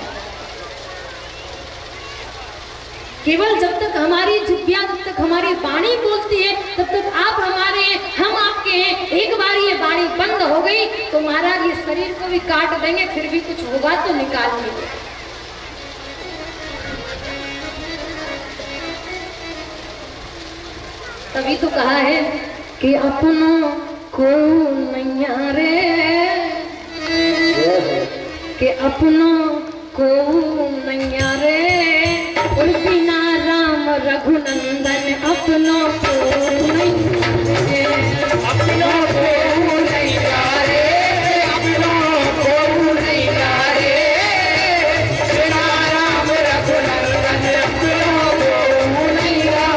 केवल जब तक हमारी जिह्वा, जब तक हमारी वाणी बोलती है तब तक आप हमारे हैं, हम आपके हैं। एक बार ये वाणी बंद हो गई तो महाराज ये शरीर को भी काट देंगे, फिर भी कुछ होगा तो निकाल लेंगे। तभी तो कहा है कि अपनों को नैया रे, कि अपनों को नैया रे, और बिना राम रघुनंदन अपनों को नैया रे, अपनों को नैया रे, अपनों को नैया रे, बिना राम रघुनंदन अपनों को नैया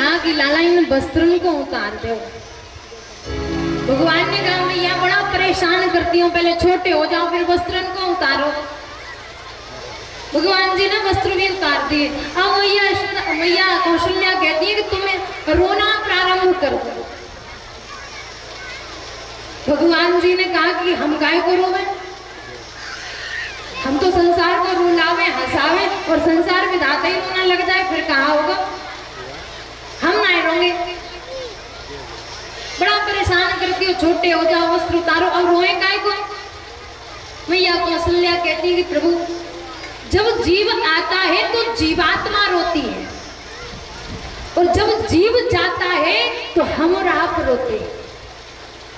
कहा कि लाला इन वस्त्रों को उतार दो। भगवान ने कहा मैया बड़ा परेशान करती हूँ, पहले छोटे हो जाओ फिर वस्त्रों को उतारो। भगवान जी ने वस्त्र भी उतार दिए। अब मैया कौशल्या कहती है कि तुम्हें रोना प्रारंभ कर दो। भगवान जी ने कहा कि हम काय को रोवे, हम तो संसार को रुलावे हंसावे और संसार विधाता ही रोना लग जाए फिर कहाँ होगा, हम नहीं रोंगे। बड़ा परेशान करती हो, छोटे हो जाओ वस्त्र उतारो। और रोए काय को? मैया कौशल्या कहती है कि प्रभु जब जीव आता है तो जीवात्मा रोती है और जब जीव जाता है तो हम और आप रोते हैं।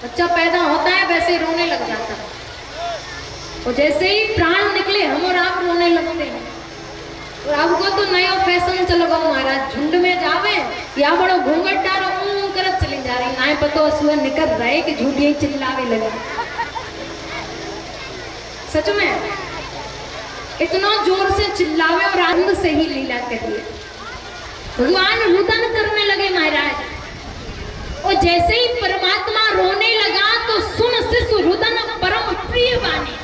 बच्चा पैदा होता है वैसे रोने लग जाता है और जैसे ही प्राण निकले हम और आप रोने लगते हैं। और आपको तो नया फैशन चल गो महाराज, झुंड में जावे या बड़ो घूंघट डारो करत चली जा रही, ना पतो सुबह निकल रहे कि झूठी चिल्लावे लगे। सच में इतना जोर से चिल्लावे और आनंद से ही लीला करिए। भगवान रुदन करने लगे महाराज और जैसे ही परमात्मा रोने लगा तो सुन शिशु रुदन परम प्रिय वाणी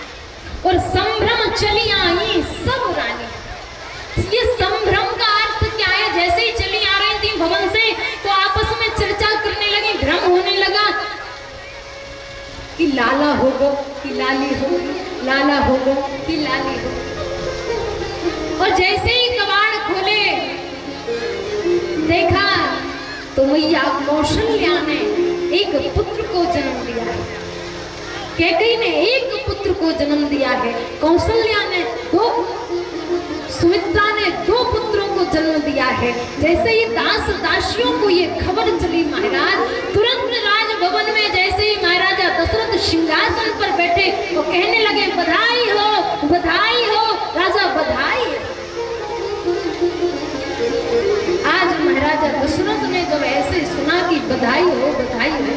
और संभ्रम चली आई सब रानी। ये संभ्रम का अर्थ क्या है? जैसे ही चली आ रही थी भवन से तो आपस में चर्चा करने लगी, भ्रम होने लगा कि लाला होगो कि लाली हो, लाला होगो कि लाली हो। और जैसे ही कबाड़ खोले देखा तो मैया कौशल्या ने एक पुत्र को जन्म दिया है, कैकेयी ने एक पुत्र को जन्म दिया है, कौशल्या ने दो, सुमित्रा ने दो पुत्रों को जन्म दिया है। जैसे ही दास दासियों को ये खबर चली महाराज, तुरंत राजभवन में जैसे ही महाराजा दशरथ सिंहासन पर बैठे वो कहने लगे बधाई हो, बधाई हो राजा, बधाई। आज महाराजा दशरथ ने जब ऐसे सुना कि बधाई हो, बधाई हो,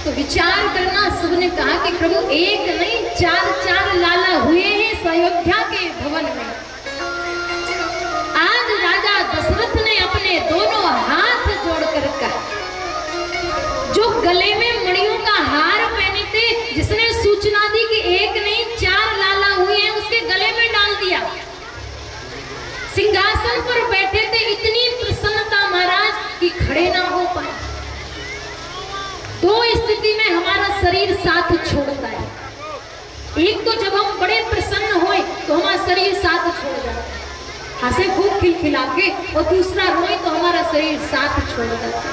तो विचार करना सबने कहा कि प्रभु एक नहीं चार लाला हुए हैं अयोध्या के भवन में। आज राजा दशरथ ने अपने दोनों हाथ जोड़कर कहा, जो गले में मणियों का हार पहने थे, जिसने सूचना दी कि एक नहीं चार लाला हुए हैं, उसके गले में डाल दिया। सिंहासन पर बैठे थे, इतनी प्रसन्नता महाराज कि खड़े ना हो पाए। दो स्थिति में हमारा शरीर साथ छोड़ता है, एक तो जब हम बड़े प्रसन्न होए तो हमारा शरीर साथ छोड़ जाता है, हंसे खूब खिलखिला के, और दूसरा रोए तो हमारा शरीर साथ छोड़ जाता है।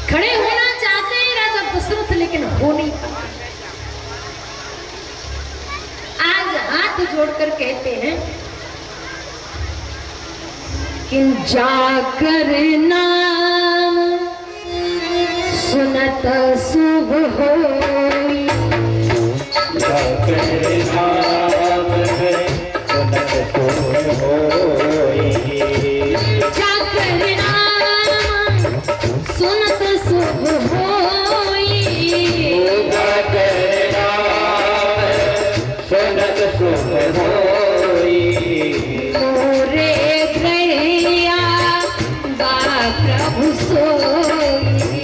खड़े होना चाहते हैं राजा दशरथ लेकिन हो नहीं पाते। आज हाथ जोड़कर कहते हैं कि जाकर नाम सुनत शुभ होई, जाकर नाम सुनत शुभ होई, जाकर नाम सुनत शुभ होई, जाकर नाम सुनत शुभ होई, मोरे गैया बा प्रभु सोई,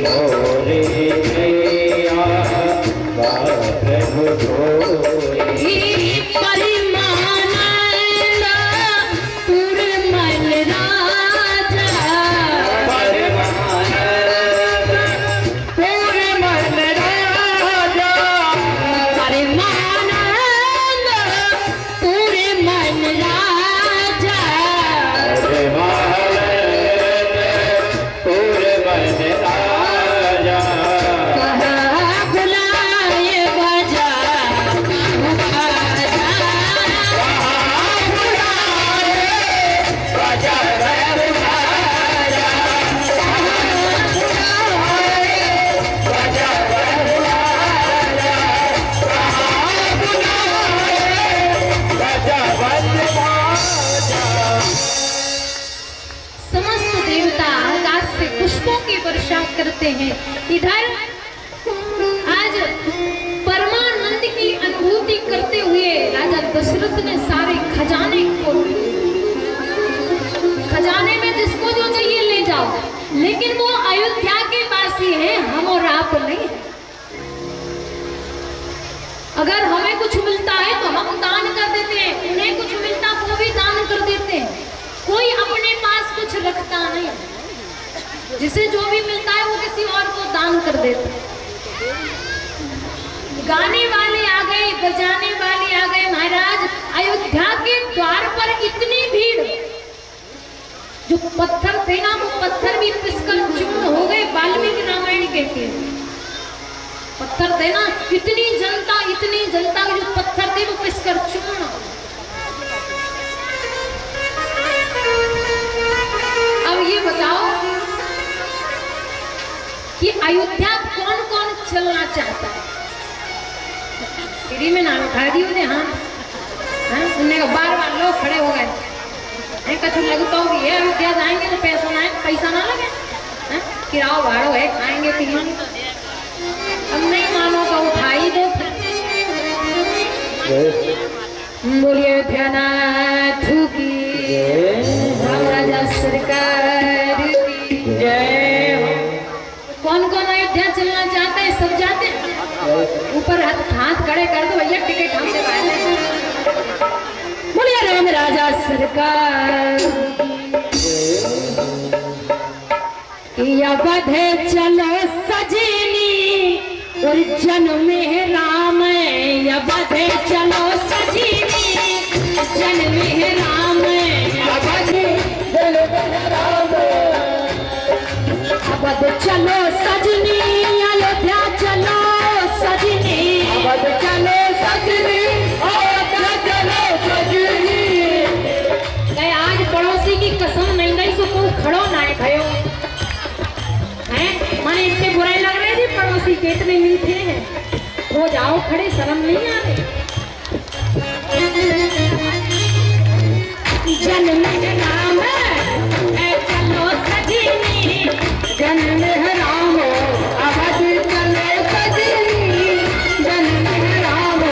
मोरे गैया बा प्रभु सोई, परिमानंद पुरमल राजा, परमानंद पुरमल राजा, परिमानंद पुरमल राजा, परमानंद पुरमल राजा, कहा बुलाए बजा समस्त देवता आकाश से पुष्पों की वर्षा करते हैं। इधर आज परमानंद की अनुभूति करते हुए राजा दशरथ ने सारे खजाने खोल दिए। लेकिन वो अयोध्या के वासी हैं, हम और आप नहीं। अगर हमें कुछ मिलता है तो हम दान कर देते हैं, उन्हें कुछ मिलता वो भी दान कर देते हैं। कोई अपने पास कुछ रखता नहीं, जिसे जो भी मिलता है वो किसी और को दान कर देते हैं। गाने वाले आ गए, बजाने वाले आ गए। महाराज अयोध्या के द्वार पर इतनी भीड़, जो पत्थर थे ना वो पत्थर भी पिसकर चूर्ण हो गए। वाल्मीकि रामायण कहते हैं पत्थर थे ना, इतनी जनता के जो पत्थर थे वो पिसकर चूर्ण। अब ये बताओ कि अयोध्या कौन कौन चलना चाहता है? में नाम उठा दी उन्हें। हाँ उनने बार लोग खड़े हो गए, कछु लगता भी है अयोध्या जाएंगे तो पैसा ना लगे, किराओ भाड़ो है, खाएंगे पिएंगे। अब नहीं मानो तो उठाई दो। बोलिए अयोध्यानाथ की राजा सरकार की जय। कौन कौन अयोध्या चलना चाहते हैं? सब जाते हैं। ऊपर हाथ खड़े कर दो भैया, टिकट हम दिलवाए। बोलिए राम राजा सरकार की। अवधे चलो सजनी और जन्मे राम, अवधे चलो सजनी जन्मे राम, अवधे चलो राम, अवध चलो सजनी अयोध्या चलो सजनी, अवध चलो सजनी अयोध्या चलो सजनी। कहे आज पड़ोसी की कसम नहीं गई सो को खड़ो ना है भयो हैं। माने इतने बुरे लग रहे थे पड़ोसी के, इतने मीठे हैं। हो जाओ खड़े, शर्म नहीं आ रही। जन्म राम चलो सजनी जन्म राम, अवध चलो सजनी जन्म राम।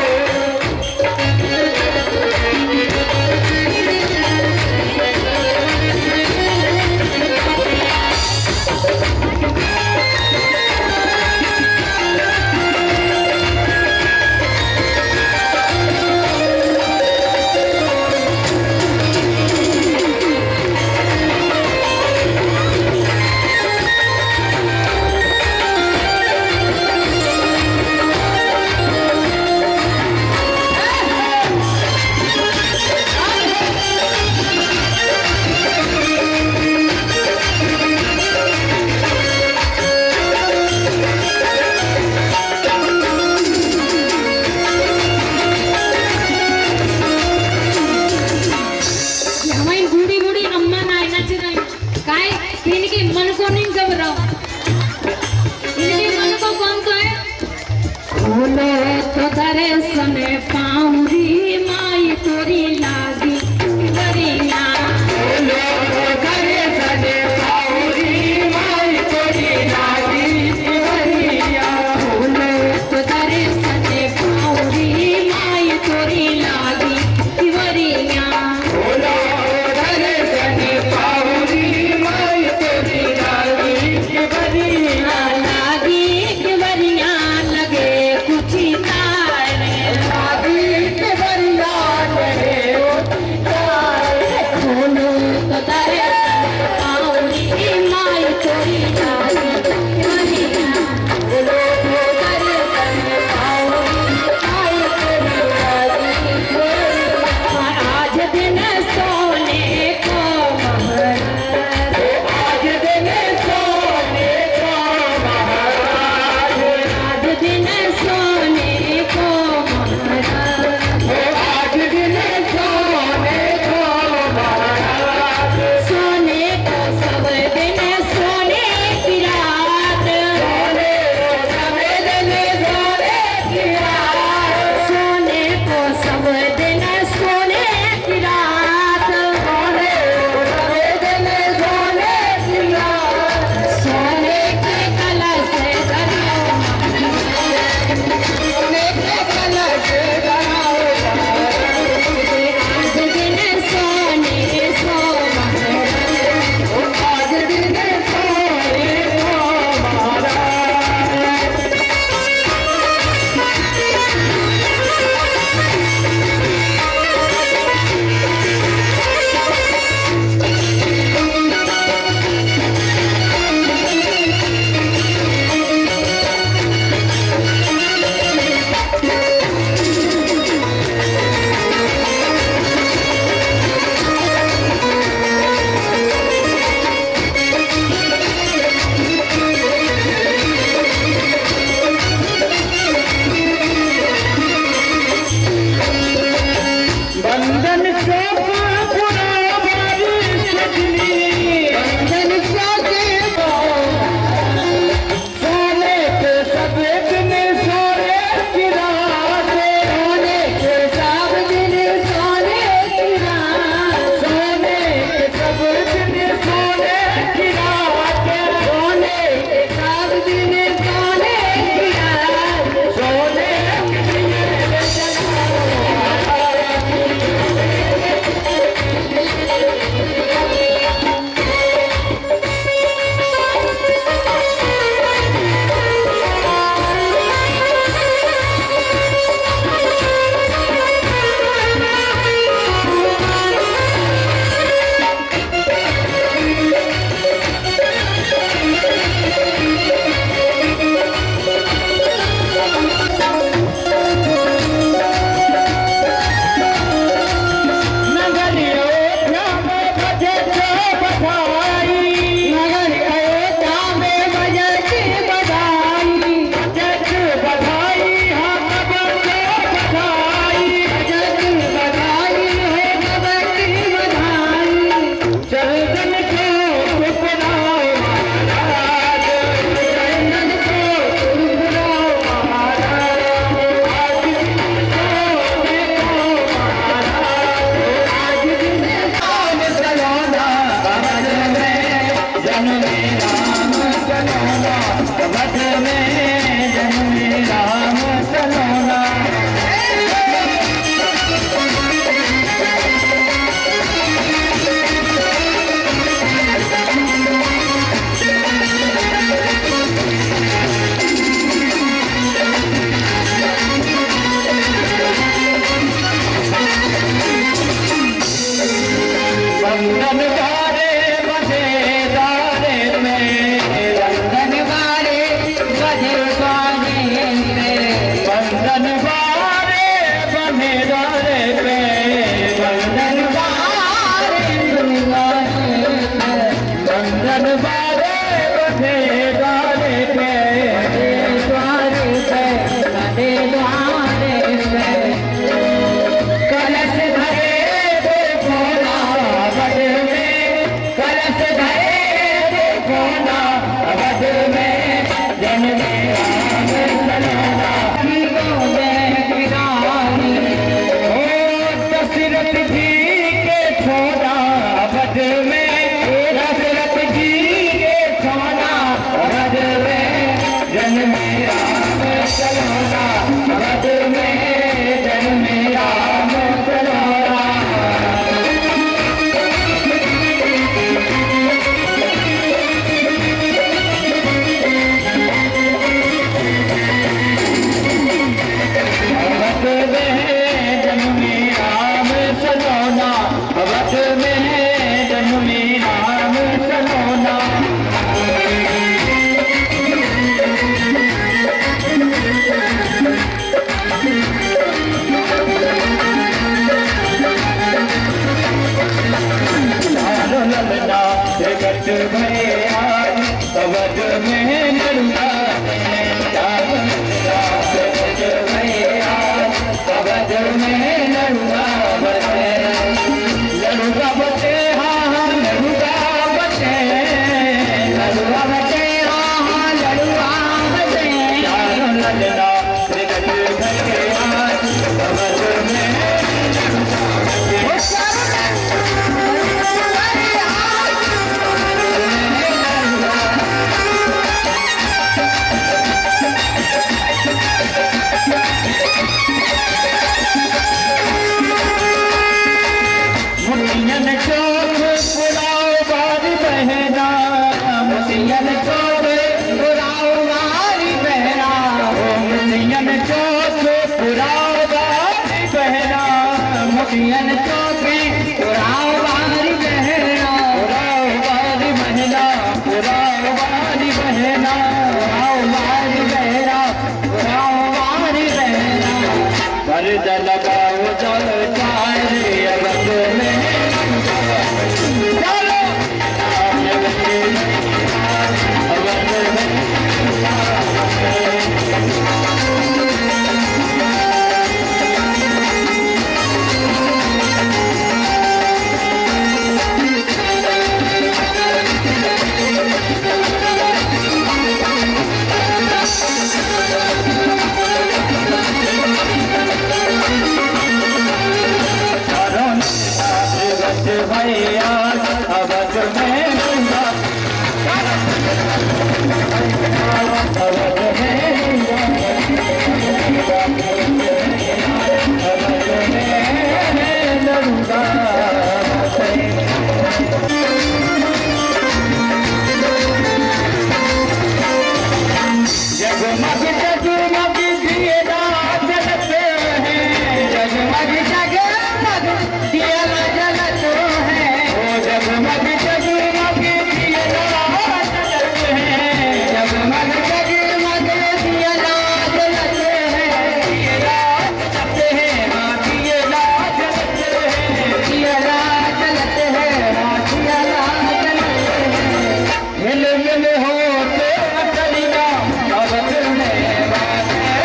लगे कुछ तारे में जन्मे राम सलोना। बंधन वारे बधेदारे में, बंधन वारे बधेदारे में, बंधन वारे बधेदारे में, बंधन वारे बधेदारे में, बंधन वारे बधेदारे में, द्वारे पे बधेदारे में, कलश धरे देखो ना अवध में, कलश धरे देखो ना अवध में, जन्मे राम सलोना। दशरथ जी के छोड़ा अवध में, दशरथ जी के छोड़ा अवध में, जन्मे राम सलोना। अवध में जन्मे राम सलोना। अवध में जन्मे राम सलोना, अवध में जन्मे राम सलोना। चारों ललना जगत भये आज, अवध में नरुआ है। चारों ललना जगत भये आज, अवध में नरुआ बचे। लड़ुआ बचे हाँ हाँ लड़ुआ बचे, लड़ुआ बचे हाँ हाँ लड़ुआ बचे। चारों ललना जगत भये आज, अवध में नरुआ बचे। मुखियन चौक पुराव बारी बहना, मुखियन चौक पुराव बारी बहना, मुखियन चौक पुराव बारी बहना, मुखियन चौक पुराव बारी बहना, पुराव बारी बहना, पुराव बारी बहना, पुराव बारी बहना, पुराव बारी बहना। फर्ज लगाओ जल चाहे अवध में, चलो अवध में। भैया अवध में नरुआ, अवध में नरुआ, जगमग जगमग दिए जलत हैं, जगमग जगमग दिया जलत है। जगमग जगमग दिया जलत है, जगमग जगमग दिया जलत है। दिया जलत है हाँ दिया जलत है, दिया जलत है हाँ दिया जलत है। हिल मिल होते अटलिया अवध में बात है।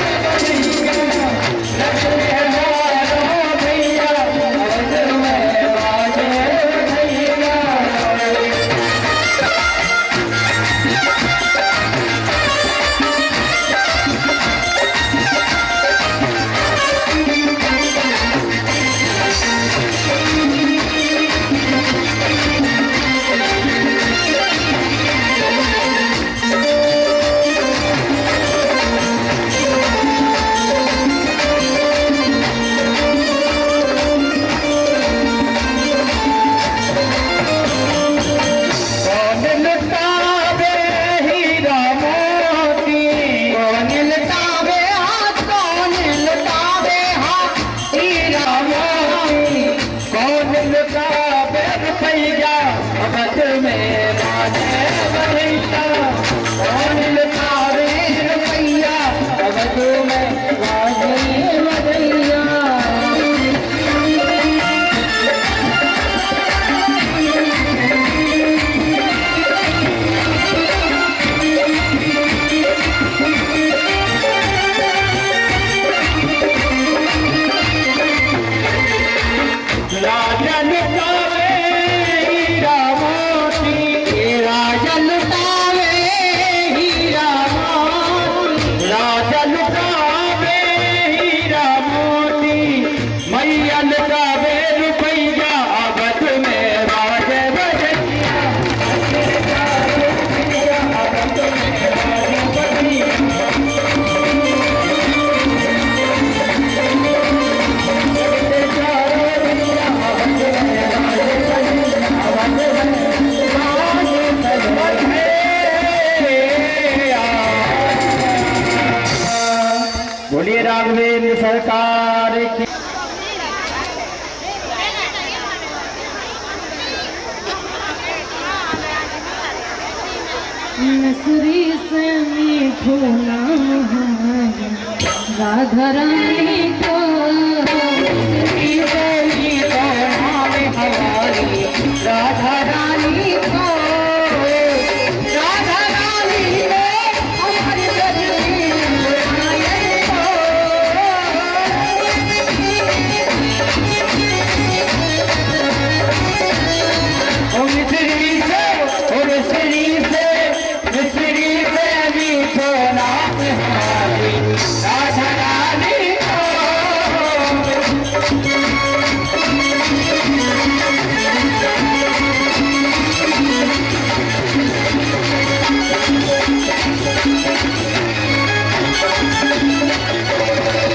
राघवेंद्र सरकार की। नसरी से मीठो नाम हमारे राधा रानी।